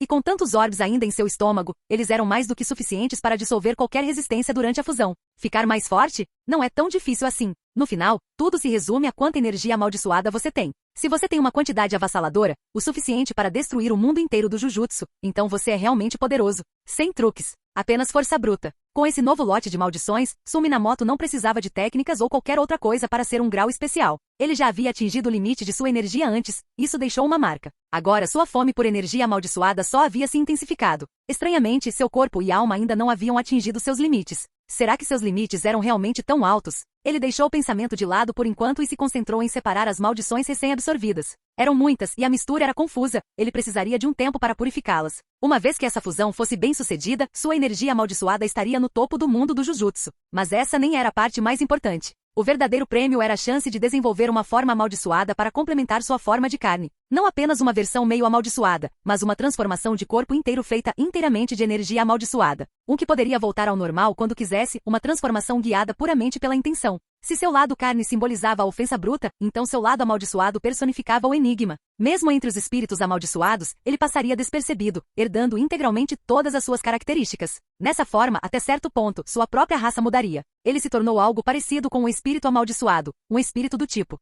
E com tantos orbes ainda em seu estômago, eles eram mais do que suficientes para dissolver qualquer resistência durante a fusão. Ficar mais forte? Não é tão difícil assim. No final, tudo se resume a quanta energia amaldiçoada você tem. Se você tem uma quantidade avassaladora, o suficiente para destruir o mundo inteiro do Jujutsu, então você é realmente poderoso. Sem truques. Apenas força bruta. Com esse novo lote de maldições, Suminamoto não precisava de técnicas ou qualquer outra coisa para ser um grau especial. Ele já havia atingido o limite de sua energia antes, isso deixou uma marca. Agora sua fome por energia amaldiçoada só havia se intensificado. Estranhamente, seu corpo e alma ainda não haviam atingido seus limites. Será que seus limites eram realmente tão altos? Ele deixou o pensamento de lado por enquanto e se concentrou em separar as maldições recém-absorvidas. Eram muitas e a mistura era confusa, ele precisaria de um tempo para purificá-las. Uma vez que essa fusão fosse bem sucedida, sua energia amaldiçoada estaria no topo do mundo do Jujutsu. Mas essa nem era a parte mais importante. O verdadeiro prêmio era a chance de desenvolver uma forma amaldiçoada para complementar sua forma de carne. Não apenas uma versão meio amaldiçoada, mas uma transformação de corpo inteiro feita inteiramente de energia amaldiçoada. Um que poderia voltar ao normal quando quisesse, uma transformação guiada puramente pela intenção. Se seu lado carne simbolizava a ofensa bruta, então seu lado amaldiçoado personificava o enigma. Mesmo entre os espíritos amaldiçoados, ele passaria despercebido, herdando integralmente todas as suas características. Nessa forma, até certo ponto, sua própria raça mudaria. Ele se tornou algo parecido com um espírito amaldiçoado, um espírito do tipo.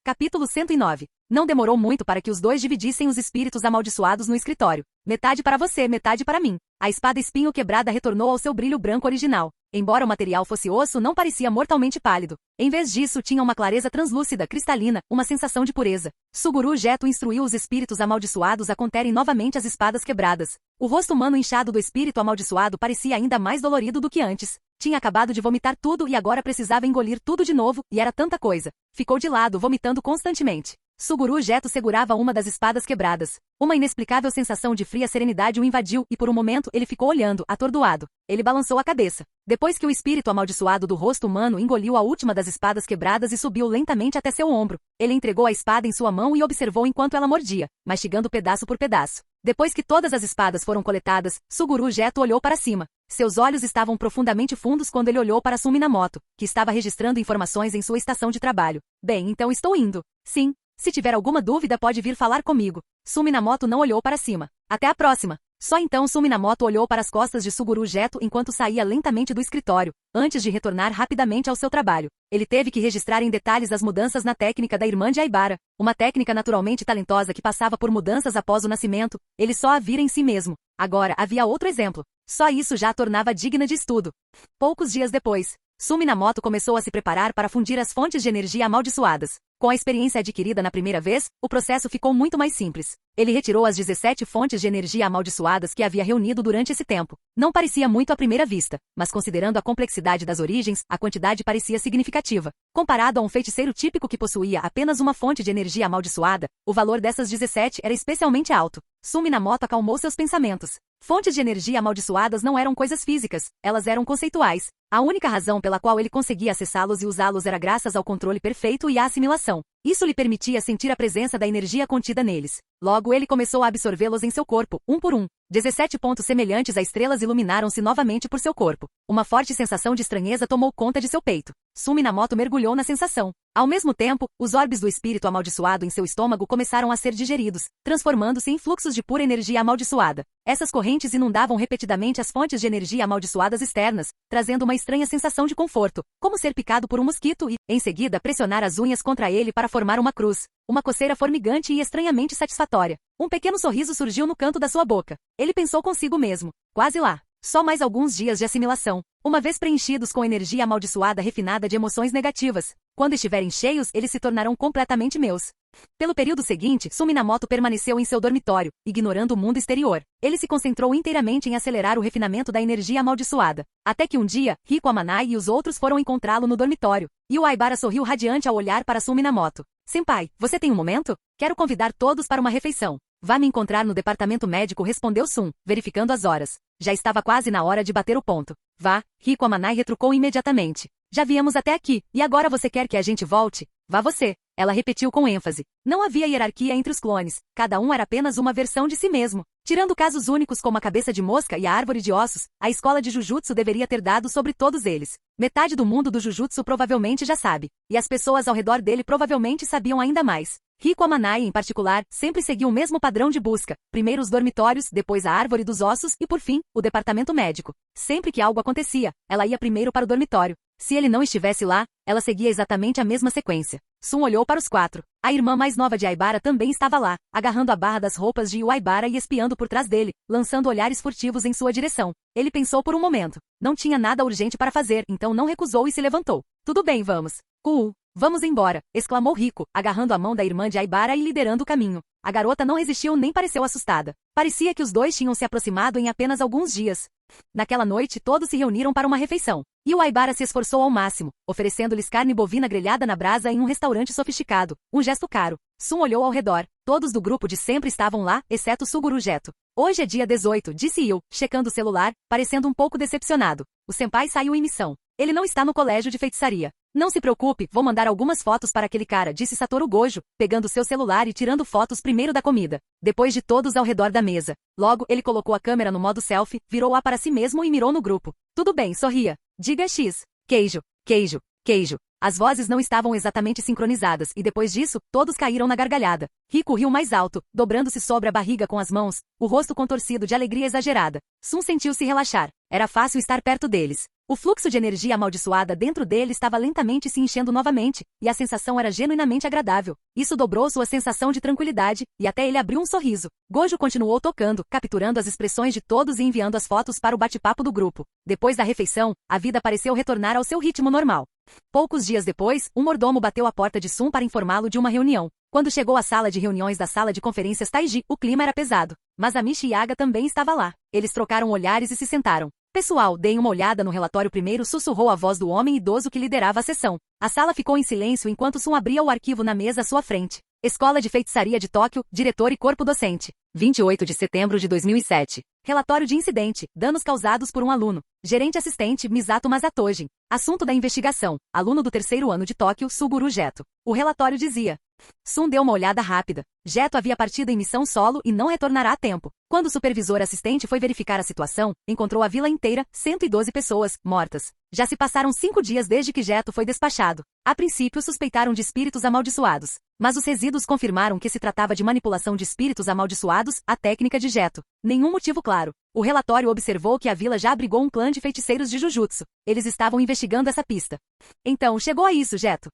Capítulo 109. Não demorou muito para que os dois dividissem os espíritos amaldiçoados no escritório. Metade para você, metade para mim. A espada espinho quebrada retornou ao seu brilho branco original. Embora o material fosse osso, não parecia mortalmente pálido. Em vez disso, tinha uma clareza translúcida, cristalina, uma sensação de pureza. Suguru Geto instruiu os espíritos amaldiçoados a conterem novamente as espadas quebradas. O rosto humano inchado do espírito amaldiçoado parecia ainda mais dolorido do que antes. Tinha acabado de vomitar tudo e agora precisava engolir tudo de novo, e era tanta coisa. Ficou de lado, vomitando constantemente. Suguru Geto segurava uma das espadas quebradas. Uma inexplicável sensação de fria serenidade o invadiu e por um momento ele ficou olhando, atordoado. Ele balançou a cabeça. Depois que o espírito amaldiçoado do rosto humano engoliu a última das espadas quebradas e subiu lentamente até seu ombro, ele entregou a espada em sua mão e observou enquanto ela mordia, mastigando pedaço por pedaço. Depois que todas as espadas foram coletadas, Suguru Geto olhou para cima. Seus olhos estavam profundamente fundos quando ele olhou para Sumi Minamoto, que estava registrando informações em sua estação de trabalho. Bem, então estou indo. Sim. Se tiver alguma dúvida pode vir falar comigo. Sumi Minamoto não olhou para cima. Até a próxima. Só então Sumi Minamoto olhou para as costas de Suguru Geto enquanto saía lentamente do escritório, antes de retornar rapidamente ao seu trabalho. Ele teve que registrar em detalhes as mudanças na técnica da irmã de Aibara, uma técnica naturalmente talentosa que passava por mudanças após o nascimento, ele só a vira em si mesmo. Agora, havia outro exemplo. Só isso já a tornava digna de estudo. Poucos dias depois, Sumi Minamoto começou a se preparar para fundir as fontes de energia amaldiçoadas. Com a experiência adquirida na primeira vez, o processo ficou muito mais simples. Ele retirou as 17 fontes de energia amaldiçoadas que havia reunido durante esse tempo. Não parecia muito à primeira vista, mas considerando a complexidade das origens, a quantidade parecia significativa. Comparado a um feiticeiro típico que possuía apenas uma fonte de energia amaldiçoada, o valor dessas 17 era especialmente alto. Sumi Minamoto acalmou seus pensamentos. Fontes de energia amaldiçoadas não eram coisas físicas, elas eram conceituais. A única razão pela qual ele conseguia acessá-los e usá-los era graças ao controle perfeito e à assimilação. Isso lhe permitia sentir a presença da energia contida neles. Logo ele começou a absorvê-los em seu corpo, um por um. 17 pontos semelhantes a estrelas iluminaram-se novamente por seu corpo. Uma forte sensação de estranheza tomou conta de seu peito. Sumi Minamoto mergulhou na sensação. Ao mesmo tempo, os orbes do espírito amaldiçoado em seu estômago começaram a ser digeridos, transformando-se em fluxos de pura energia amaldiçoada. Essas correntes inundavam repetidamente as fontes de energia amaldiçoadas externas, trazendo uma estranha sensação de conforto, como ser picado por um mosquito e, em seguida, pressionar as unhas contra ele para formar uma cruz. Uma coceira formigante e estranhamente satisfatória. Um pequeno sorriso surgiu no canto da sua boca. Ele pensou consigo mesmo. Quase lá. Só mais alguns dias de assimilação. Uma vez preenchidos com energia amaldiçoada refinada de emoções negativas. Quando estiverem cheios, eles se tornarão completamente meus. Pelo período seguinte, Sumi Minamoto permaneceu em seu dormitório, ignorando o mundo exterior. Ele se concentrou inteiramente em acelerar o refinamento da energia amaldiçoada. Até que um dia, Riko Amanai e os outros foram encontrá-lo no dormitório. E o Aibara sorriu radiante ao olhar para Sumi Minamoto. Senpai, você tem um momento? Quero convidar todos para uma refeição. Vá me encontrar no departamento médico, respondeu Sun, verificando as horas. Já estava quase na hora de bater o ponto. Vá, Riko Amanai retrucou imediatamente. Já viemos até aqui, e agora você quer que a gente volte? Vá você. Ela repetiu com ênfase. Não havia hierarquia entre os clones. Cada um era apenas uma versão de si mesmo. Tirando casos únicos como a cabeça de mosca e a árvore de ossos, a escola de Jujutsu deveria ter dado sobre todos eles. Metade do mundo do Jujutsu provavelmente já sabe. E as pessoas ao redor dele provavelmente sabiam ainda mais. Riko Amanai, em particular, sempre seguiu o mesmo padrão de busca. Primeiro os dormitórios, depois a árvore dos ossos e, por fim, o departamento médico. Sempre que algo acontecia, ela ia primeiro para o dormitório. Se ele não estivesse lá, ela seguia exatamente a mesma sequência. Sun olhou para os quatro. A irmã mais nova de Aibara também estava lá, agarrando a barra das roupas de Aibara e espiando por trás dele, lançando olhares furtivos em sua direção. Ele pensou por um momento. Não tinha nada urgente para fazer, então não recusou e se levantou. Tudo bem, vamos. Vamos embora, exclamou Riko, agarrando a mão da irmã de Aibara e liderando o caminho. A garota não resistiu nem pareceu assustada. Parecia que os dois tinham se aproximado em apenas alguns dias. Naquela noite, todos se reuniram para uma refeição. E o Aibara se esforçou ao máximo, oferecendo-lhes carne bovina grelhada na brasa em um restaurante sofisticado, um gesto caro. Sun olhou ao redor. Todos do grupo de sempre estavam lá, exceto Suguru Geto. Hoje é dia 18, disse Yu, checando o celular, parecendo um pouco decepcionado. O senpai saiu em missão. Ele não está no colégio de feitiçaria. Não se preocupe, vou mandar algumas fotos para aquele cara, disse Satoru Gojo, pegando seu celular e tirando fotos primeiro da comida, depois de todos ao redor da mesa. Logo, ele colocou a câmera no modo selfie, virou-a para si mesmo e mirou no grupo. Tudo bem, sorria. Diga X. Queijo, queijo, queijo. As vozes não estavam exatamente sincronizadas e depois disso, todos caíram na gargalhada. Rico riu mais alto, dobrando-se sobre a barriga com as mãos, o rosto contorcido de alegria exagerada. Sun sentiu-se relaxar. Era fácil estar perto deles. O fluxo de energia amaldiçoada dentro dele estava lentamente se enchendo novamente, e a sensação era genuinamente agradável. Isso dobrou sua sensação de tranquilidade, e até ele abriu um sorriso. Gojo continuou tocando, capturando as expressões de todos e enviando as fotos para o bate-papo do grupo. Depois da refeição, a vida pareceu retornar ao seu ritmo normal. Poucos dias depois, um mordomo bateu à porta de Sun para informá-lo de uma reunião. Quando chegou à sala de reuniões da sala de conferências Taiji, o clima era pesado. Masamichi Yaga também estava lá. Eles trocaram olhares e se sentaram. Pessoal, deem uma olhada no relatório primeiro, sussurrou a voz do homem idoso que liderava a sessão. A sala ficou em silêncio enquanto Sun abria o arquivo na mesa à sua frente. Escola de Feitiçaria de Tóquio, diretor e corpo docente. 28 de setembro de 2007. Relatório de incidente, danos causados por um aluno. Gerente assistente, Misato Masatojin. Assunto da investigação, aluno do terceiro ano de Tóquio, Suguru Geto. O relatório dizia. Sun deu uma olhada rápida. Geto havia partido em missão solo e não retornará a tempo. Quando o supervisor assistente foi verificar a situação, encontrou a vila inteira, 112 pessoas, mortas. Já se passaram 5 dias desde que Geto foi despachado. A princípio suspeitaram de espíritos amaldiçoados. Mas os resíduos confirmaram que se tratava de manipulação de espíritos amaldiçoados, a técnica de Geto. Nenhum motivo claro. O relatório observou que a vila já abrigou um clã de feiticeiros de Jujutsu. Eles estavam investigando essa pista. Então, chegou a isso, Geto.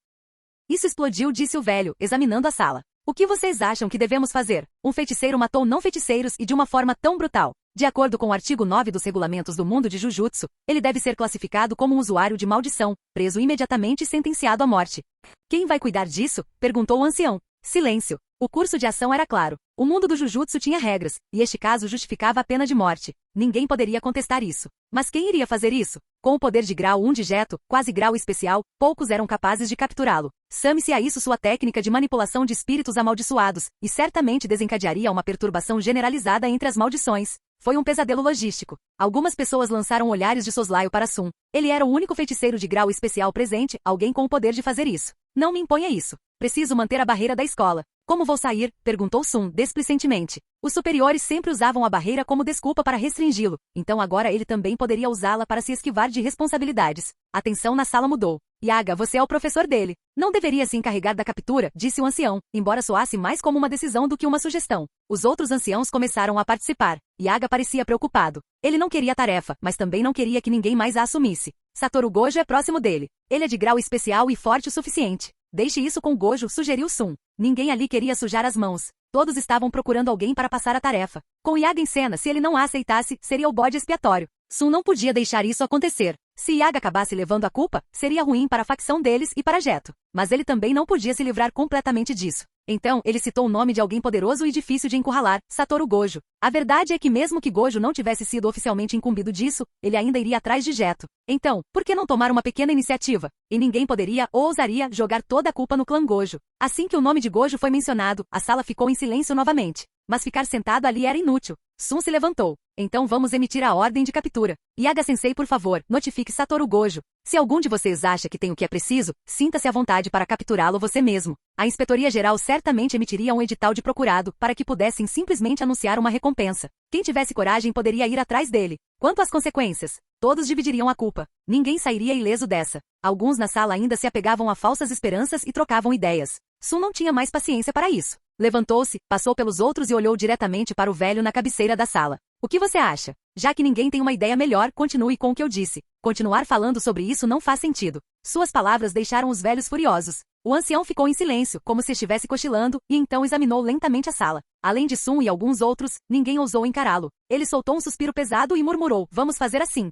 Isso explodiu, disse o velho, examinando a sala. O que vocês acham que devemos fazer? Um feiticeiro matou não feiticeiros e de uma forma tão brutal. De acordo com o artigo 9 dos regulamentos do mundo de Jujutsu, ele deve ser classificado como um usuário de maldição, preso imediatamente e sentenciado à morte. Quem vai cuidar disso? Perguntou o ancião. Silêncio. O curso de ação era claro. O mundo do Jujutsu tinha regras, e este caso justificava a pena de morte. Ninguém poderia contestar isso. Mas quem iria fazer isso? Com o poder de grau 1 de Geto, quase grau especial, poucos eram capazes de capturá-lo. Some-se a isso sua técnica de manipulação de espíritos amaldiçoados, e certamente desencadearia uma perturbação generalizada entre as maldições. Foi um pesadelo logístico. Algumas pessoas lançaram olhares de soslaio para Sun. Ele era o único feiticeiro de grau especial presente, alguém com o poder de fazer isso. Não me imponha isso. Preciso manter a barreira da escola. Como vou sair? Perguntou Sun, desplicentemente. Os superiores sempre usavam a barreira como desculpa para restringi-lo, então agora ele também poderia usá-la para se esquivar de responsabilidades. A tensão na sala mudou. Yaga, você é o professor dele. Não deveria se encarregar da captura, disse o ancião, embora soasse mais como uma decisão do que uma sugestão. Os outros anciãos começaram a participar. Yaga parecia preocupado. Ele não queria a tarefa, mas também não queria que ninguém mais a assumisse. Satoru Gojo é próximo dele. Ele é de grau especial e forte o suficiente. Deixe isso com Gojo, sugeriu Sun. Ninguém ali queria sujar as mãos. Todos estavam procurando alguém para passar a tarefa. Com Yaga em cena, se ele não a aceitasse, seria o bode expiatório. Sun não podia deixar isso acontecer. Se Yaga acabasse levando a culpa, seria ruim para a facção deles e para Geto. Mas ele também não podia se livrar completamente disso. Então, ele citou o nome de alguém poderoso e difícil de encurralar, Satoru Gojo. A verdade é que mesmo que Gojo não tivesse sido oficialmente incumbido disso, ele ainda iria atrás de Geto. Então, por que não tomar uma pequena iniciativa? E ninguém poderia ou ousaria jogar toda a culpa no clã Gojo. Assim que o nome de Gojo foi mencionado, a sala ficou em silêncio novamente. Mas ficar sentado ali era inútil. Sun se levantou. Então vamos emitir a ordem de captura. Yaga-sensei, por favor, notifique Satoru Gojo. Se algum de vocês acha que tem o que é preciso, sinta-se à vontade para capturá-lo você mesmo. A Inspetoria-Geral certamente emitiria um edital de procurado, para que pudessem simplesmente anunciar uma recompensa. Quem tivesse coragem poderia ir atrás dele. Quanto às consequências, todos dividiriam a culpa. Ninguém sairia ileso dessa. Alguns na sala ainda se apegavam a falsas esperanças e trocavam ideias. Sun não tinha mais paciência para isso. Levantou-se, passou pelos outros e olhou diretamente para o velho na cabeceira da sala. O que você acha? Já que ninguém tem uma ideia melhor, continue com o que eu disse. Continuar falando sobre isso não faz sentido. Suas palavras deixaram os velhos furiosos. O ancião ficou em silêncio, como se estivesse cochilando, e então examinou lentamente a sala. Além de Sun e alguns outros, ninguém ousou encará-lo. Ele soltou um suspiro pesado e murmurou, vamos fazer assim.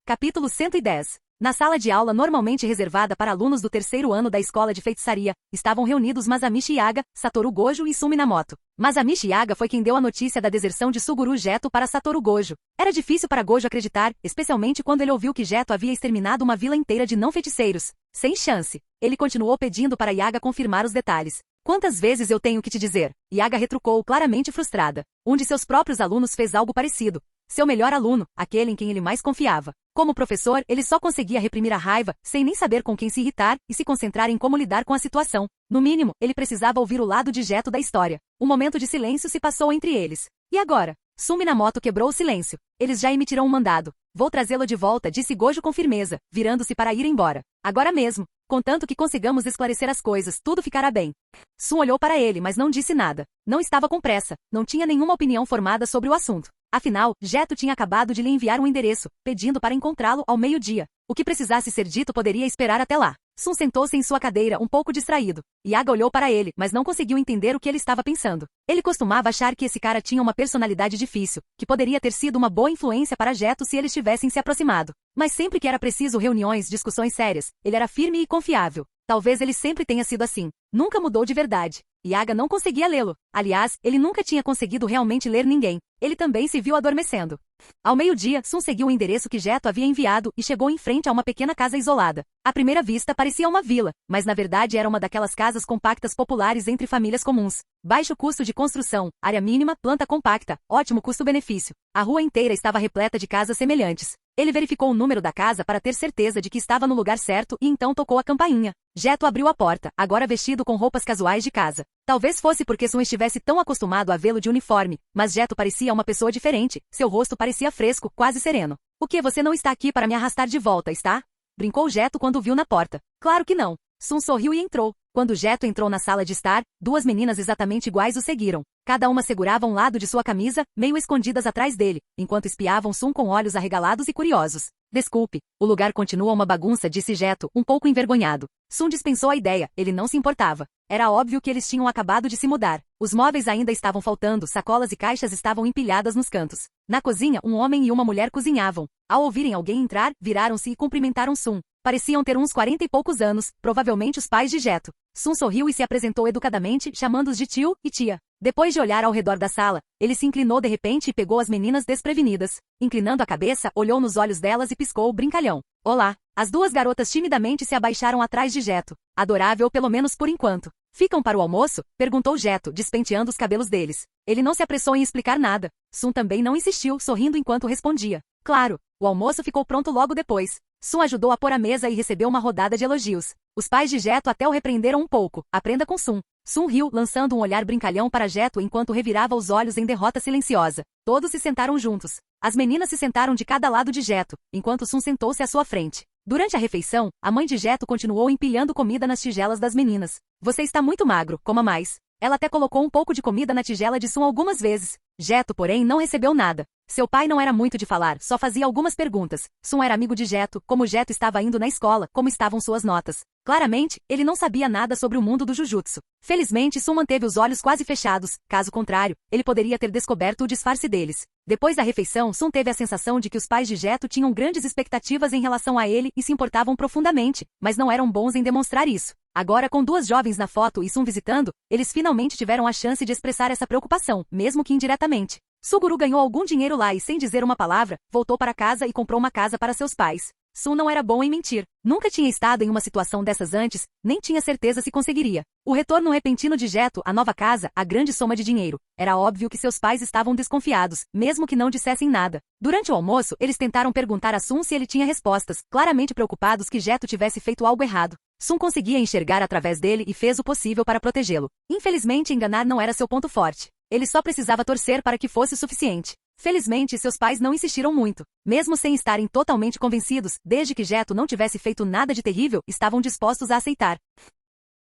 Capítulo 110. Na sala de aula normalmente reservada para alunos do terceiro ano da escola de feitiçaria, estavam reunidos Masamichi Yaga, Satoru Gojo e Sun Minamoto. Masamichi Yaga foi quem deu a notícia da deserção de Suguru Geto para Satoru Gojo. Era difícil para Gojo acreditar, especialmente quando ele ouviu que Geto havia exterminado uma vila inteira de não-feiticeiros. Sem chance. Ele continuou pedindo para Yaga confirmar os detalhes. Quantas vezes eu tenho que te dizer? Yaga retrucou claramente frustrada. Um de seus próprios alunos fez algo parecido. Seu melhor aluno, aquele em quem ele mais confiava. Como professor, ele só conseguia reprimir a raiva, sem nem saber com quem se irritar, e se concentrar em como lidar com a situação. No mínimo, ele precisava ouvir o lado de Geto da história. Um momento de silêncio se passou entre eles. E agora? Sun Minamoto quebrou o silêncio. Eles já emitirão um mandado. Vou trazê-lo de volta, disse Gojo com firmeza, virando-se para ir embora. Agora mesmo. Contanto que consigamos esclarecer as coisas, tudo ficará bem. Sun olhou para ele, mas não disse nada. Não estava com pressa. Não tinha nenhuma opinião formada sobre o assunto. Afinal, Geto tinha acabado de lhe enviar um endereço, pedindo para encontrá-lo ao meio-dia. O que precisasse ser dito poderia esperar até lá. Sun sentou-se em sua cadeira, um pouco distraído. Yaga olhou para ele, mas não conseguiu entender o que ele estava pensando. Ele costumava achar que esse cara tinha uma personalidade difícil, que poderia ter sido uma boa influência para Geto se eles tivessem se aproximado. Mas sempre que era preciso reuniões, discussões sérias, ele era firme e confiável. Talvez ele sempre tenha sido assim. Nunca mudou de verdade. Yaga não conseguia lê-lo. Aliás, ele nunca tinha conseguido realmente ler ninguém. Ele também se viu adormecendo. Ao meio-dia, Sun seguiu o endereço que Geto havia enviado e chegou em frente a uma pequena casa isolada. À primeira vista, parecia uma vila, mas na verdade era uma daquelas casas compactas populares entre famílias comuns. Baixo custo de construção, área mínima, planta compacta, ótimo custo-benefício. A rua inteira estava repleta de casas semelhantes. Ele verificou o número da casa para ter certeza de que estava no lugar certo e então tocou a campainha. Geto abriu a porta, agora vestido com roupas casuais de casa. Talvez fosse porque Sun estivesse tão acostumado a vê-lo de uniforme, mas Geto parecia uma pessoa diferente, seu rosto parecia fresco, quase sereno. O que, você não está aqui para me arrastar de volta, está? Brincou Geto quando o viu na porta. Claro que não. Sun sorriu e entrou. Quando Geto entrou na sala de estar, duas meninas exatamente iguais o seguiram. Cada uma segurava um lado de sua camisa, meio escondidas atrás dele, enquanto espiavam Sun com olhos arregalados e curiosos. Desculpe, o lugar continua uma bagunça, disse Geto, um pouco envergonhado. Sun dispensou a ideia, ele não se importava. Era óbvio que eles tinham acabado de se mudar. Os móveis ainda estavam faltando, sacolas e caixas estavam empilhadas nos cantos. Na cozinha, um homem e uma mulher cozinhavam. Ao ouvirem alguém entrar, viraram-se e cumprimentaram Sun. Pareciam ter uns 40 e poucos anos, provavelmente os pais de Geto. Sun sorriu e se apresentou educadamente, chamando-os de tio e tia. Depois de olhar ao redor da sala, ele se inclinou de repente e pegou as meninas desprevenidas. Inclinando a cabeça, olhou nos olhos delas e piscou brincalhão. Olá! As duas garotas timidamente se abaixaram atrás de Geto. Adorável pelo menos por enquanto. Ficam para o almoço? Perguntou Geto, despenteando os cabelos deles. Ele não se apressou em explicar nada. Sun também não insistiu, sorrindo enquanto respondia. Claro, o almoço ficou pronto logo depois. Sun ajudou a pôr a mesa e recebeu uma rodada de elogios. Os pais de Geto até o repreenderam um pouco. Aprenda com Sun. Sun riu, lançando um olhar brincalhão para Geto enquanto revirava os olhos em derrota silenciosa. Todos se sentaram juntos. As meninas se sentaram de cada lado de Geto, enquanto Sun sentou-se à sua frente. Durante a refeição, a mãe de Geto continuou empilhando comida nas tigelas das meninas. Você está muito magro, coma mais. Ela até colocou um pouco de comida na tigela de Sun algumas vezes. Geto, porém, não recebeu nada. Seu pai não era muito de falar, só fazia algumas perguntas. Sun era amigo de Geto, como Geto estava indo na escola, como estavam suas notas. Claramente, ele não sabia nada sobre o mundo do Jujutsu. Felizmente, Sun manteve os olhos quase fechados, caso contrário, ele poderia ter descoberto o disfarce deles. Depois da refeição, Sun teve a sensação de que os pais de Geto tinham grandes expectativas em relação a ele e se importavam profundamente, mas não eram bons em demonstrar isso. Agora, com duas jovens na foto e Sun visitando, eles finalmente tiveram a chance de expressar essa preocupação, mesmo que indiretamente. Suguru ganhou algum dinheiro lá e, sem dizer uma palavra, voltou para casa e comprou uma casa para seus pais. Sun não era bom em mentir. Nunca tinha estado em uma situação dessas antes, nem tinha certeza se conseguiria. O retorno repentino de Geto à nova casa, a grande soma de dinheiro. Era óbvio que seus pais estavam desconfiados, mesmo que não dissessem nada. Durante o almoço, eles tentaram perguntar a Sun se ele tinha respostas, claramente preocupados que Geto tivesse feito algo errado. Sun conseguia enxergar através dele e fez o possível para protegê-lo. Infelizmente, enganar não era seu ponto forte. Ele só precisava torcer para que fosse o suficiente. Felizmente, seus pais não insistiram muito. Mesmo sem estarem totalmente convencidos, desde que Geto não tivesse feito nada de terrível, estavam dispostos a aceitar.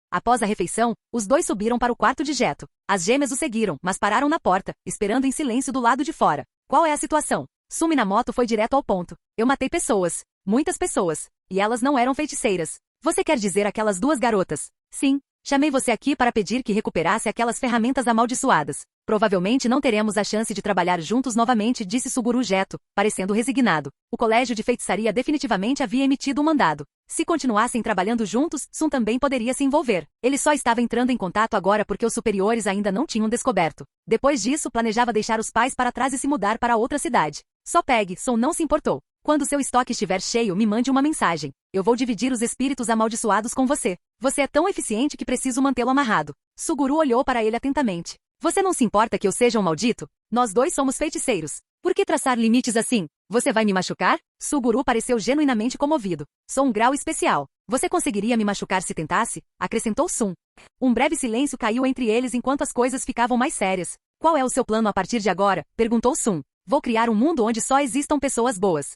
Após a refeição, os dois subiram para o quarto de Geto. As gêmeas o seguiram, mas pararam na porta, esperando em silêncio do lado de fora. Qual é a situação? Sun Minamoto foi direto ao ponto. Eu matei pessoas. Muitas pessoas. E elas não eram feiticeiras. Você quer dizer aquelas duas garotas? Sim. Chamei você aqui para pedir que recuperasse aquelas ferramentas amaldiçoadas. Provavelmente não teremos a chance de trabalhar juntos novamente, disse Suguru Geto, parecendo resignado. O colégio de feitiçaria definitivamente havia emitido um mandado. Se continuassem trabalhando juntos, Sun também poderia se envolver. Ele só estava entrando em contato agora porque os superiores ainda não tinham descoberto. Depois disso, planejava deixar os pais para trás e se mudar para outra cidade. Só pegue, Sun não se importou. Quando seu estoque estiver cheio, me mande uma mensagem. Eu vou dividir os espíritos amaldiçoados com você. Você é tão eficiente que preciso mantê-lo amarrado. Suguru olhou para ele atentamente. Você não se importa que eu seja um maldito? Nós dois somos feiticeiros. Por que traçar limites assim? Você vai me machucar? Suguru pareceu genuinamente comovido. Sou um grau especial. Você conseguiria me machucar se tentasse? Acrescentou Sun. Um breve silêncio caiu entre eles enquanto as coisas ficavam mais sérias. Qual é o seu plano a partir de agora? Perguntou Sun. Vou criar um mundo onde só existam pessoas boas.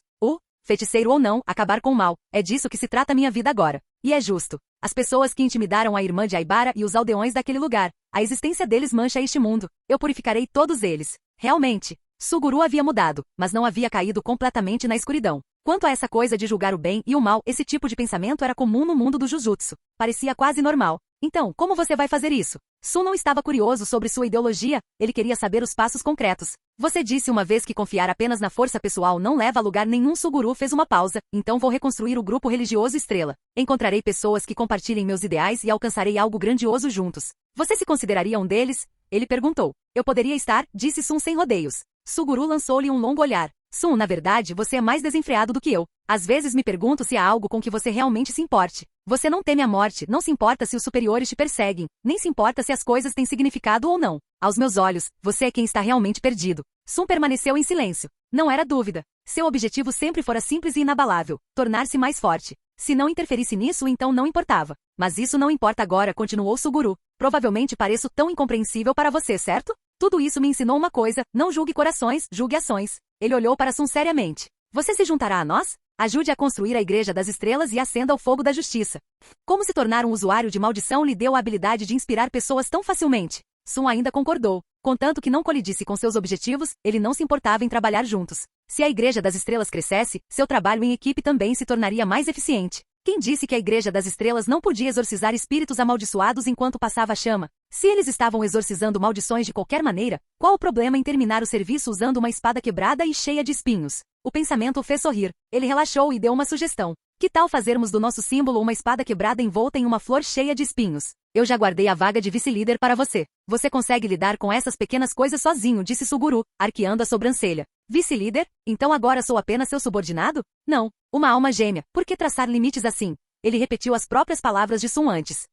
Feiticeiro ou não, acabar com o mal. É disso que se trata minha vida agora. E é justo. As pessoas que intimidaram a irmã de Aibara e os aldeões daquele lugar. A existência deles mancha este mundo. Eu purificarei todos eles. Realmente. Suguru havia mudado, mas não havia caído completamente na escuridão. Quanto a essa coisa de julgar o bem e o mal, esse tipo de pensamento era comum no mundo do Jujutsu. Parecia quase normal. Então, como você vai fazer isso? Sun não estava curioso sobre sua ideologia, ele queria saber os passos concretos. Você disse uma vez que confiar apenas na força pessoal não leva a lugar nenhum. Suguru fez uma pausa, então vou reconstruir o grupo religioso Estrela. Encontrarei pessoas que compartilhem meus ideais e alcançarei algo grandioso juntos. Você se consideraria um deles? Ele perguntou. Eu poderia estar, disse Sun sem rodeios. Suguru lançou-lhe um longo olhar. Sun, na verdade, você é mais desenfreado do que eu. Às vezes me pergunto se há algo com que você realmente se importe. Você não teme a morte, não se importa se os superiores te perseguem, nem se importa se as coisas têm significado ou não. Aos meus olhos, você é quem está realmente perdido. Sun permaneceu em silêncio. Não era dúvida. Seu objetivo sempre fora simples e inabalável, tornar-se mais forte. Se não interferisse nisso, então não importava. Mas isso não importa agora, continuou Suguru. Provavelmente pareço tão incompreensível para você, certo? Tudo isso me ensinou uma coisa, não julgue corações, julgue ações. Ele olhou para Sun seriamente. Você se juntará a nós? Ajude a construir a Igreja das Estrelas e acenda o fogo da justiça. Como se tornar um usuário de maldição lhe deu a habilidade de inspirar pessoas tão facilmente? Sun ainda concordou. Contanto que não colidisse com seus objetivos, ele não se importava em trabalhar juntos. Se a Igreja das Estrelas crescesse, seu trabalho em equipe também se tornaria mais eficiente. Quem disse que a Igreja das Estrelas não podia exorcizar espíritos amaldiçoados enquanto passava a chama? Se eles estavam exorcizando maldições de qualquer maneira, qual o problema em terminar o serviço usando uma espada quebrada e cheia de espinhos? O pensamento o fez sorrir. Ele relaxou e deu uma sugestão. Que tal fazermos do nosso símbolo uma espada quebrada envolta em uma flor cheia de espinhos? Eu já guardei a vaga de vice-líder para você. Você consegue lidar com essas pequenas coisas sozinho, disse Suguru, arqueando a sobrancelha. Vice-líder? Então agora sou apenas seu subordinado? Não. Uma alma gêmea. Por que traçar limites assim? Ele repetiu as próprias palavras de Sun antes.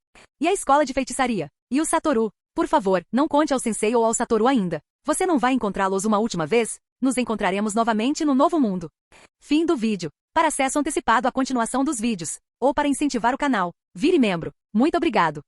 E a escola de feitiçaria? E o Satoru? Por favor, não conte ao sensei ou ao Satoru ainda. Você não vai encontrá-los uma última vez? Nos encontraremos novamente no novo mundo. Fim do vídeo. Para acesso antecipado à continuação dos vídeos, ou para incentivar o canal, vire membro. Muito obrigado.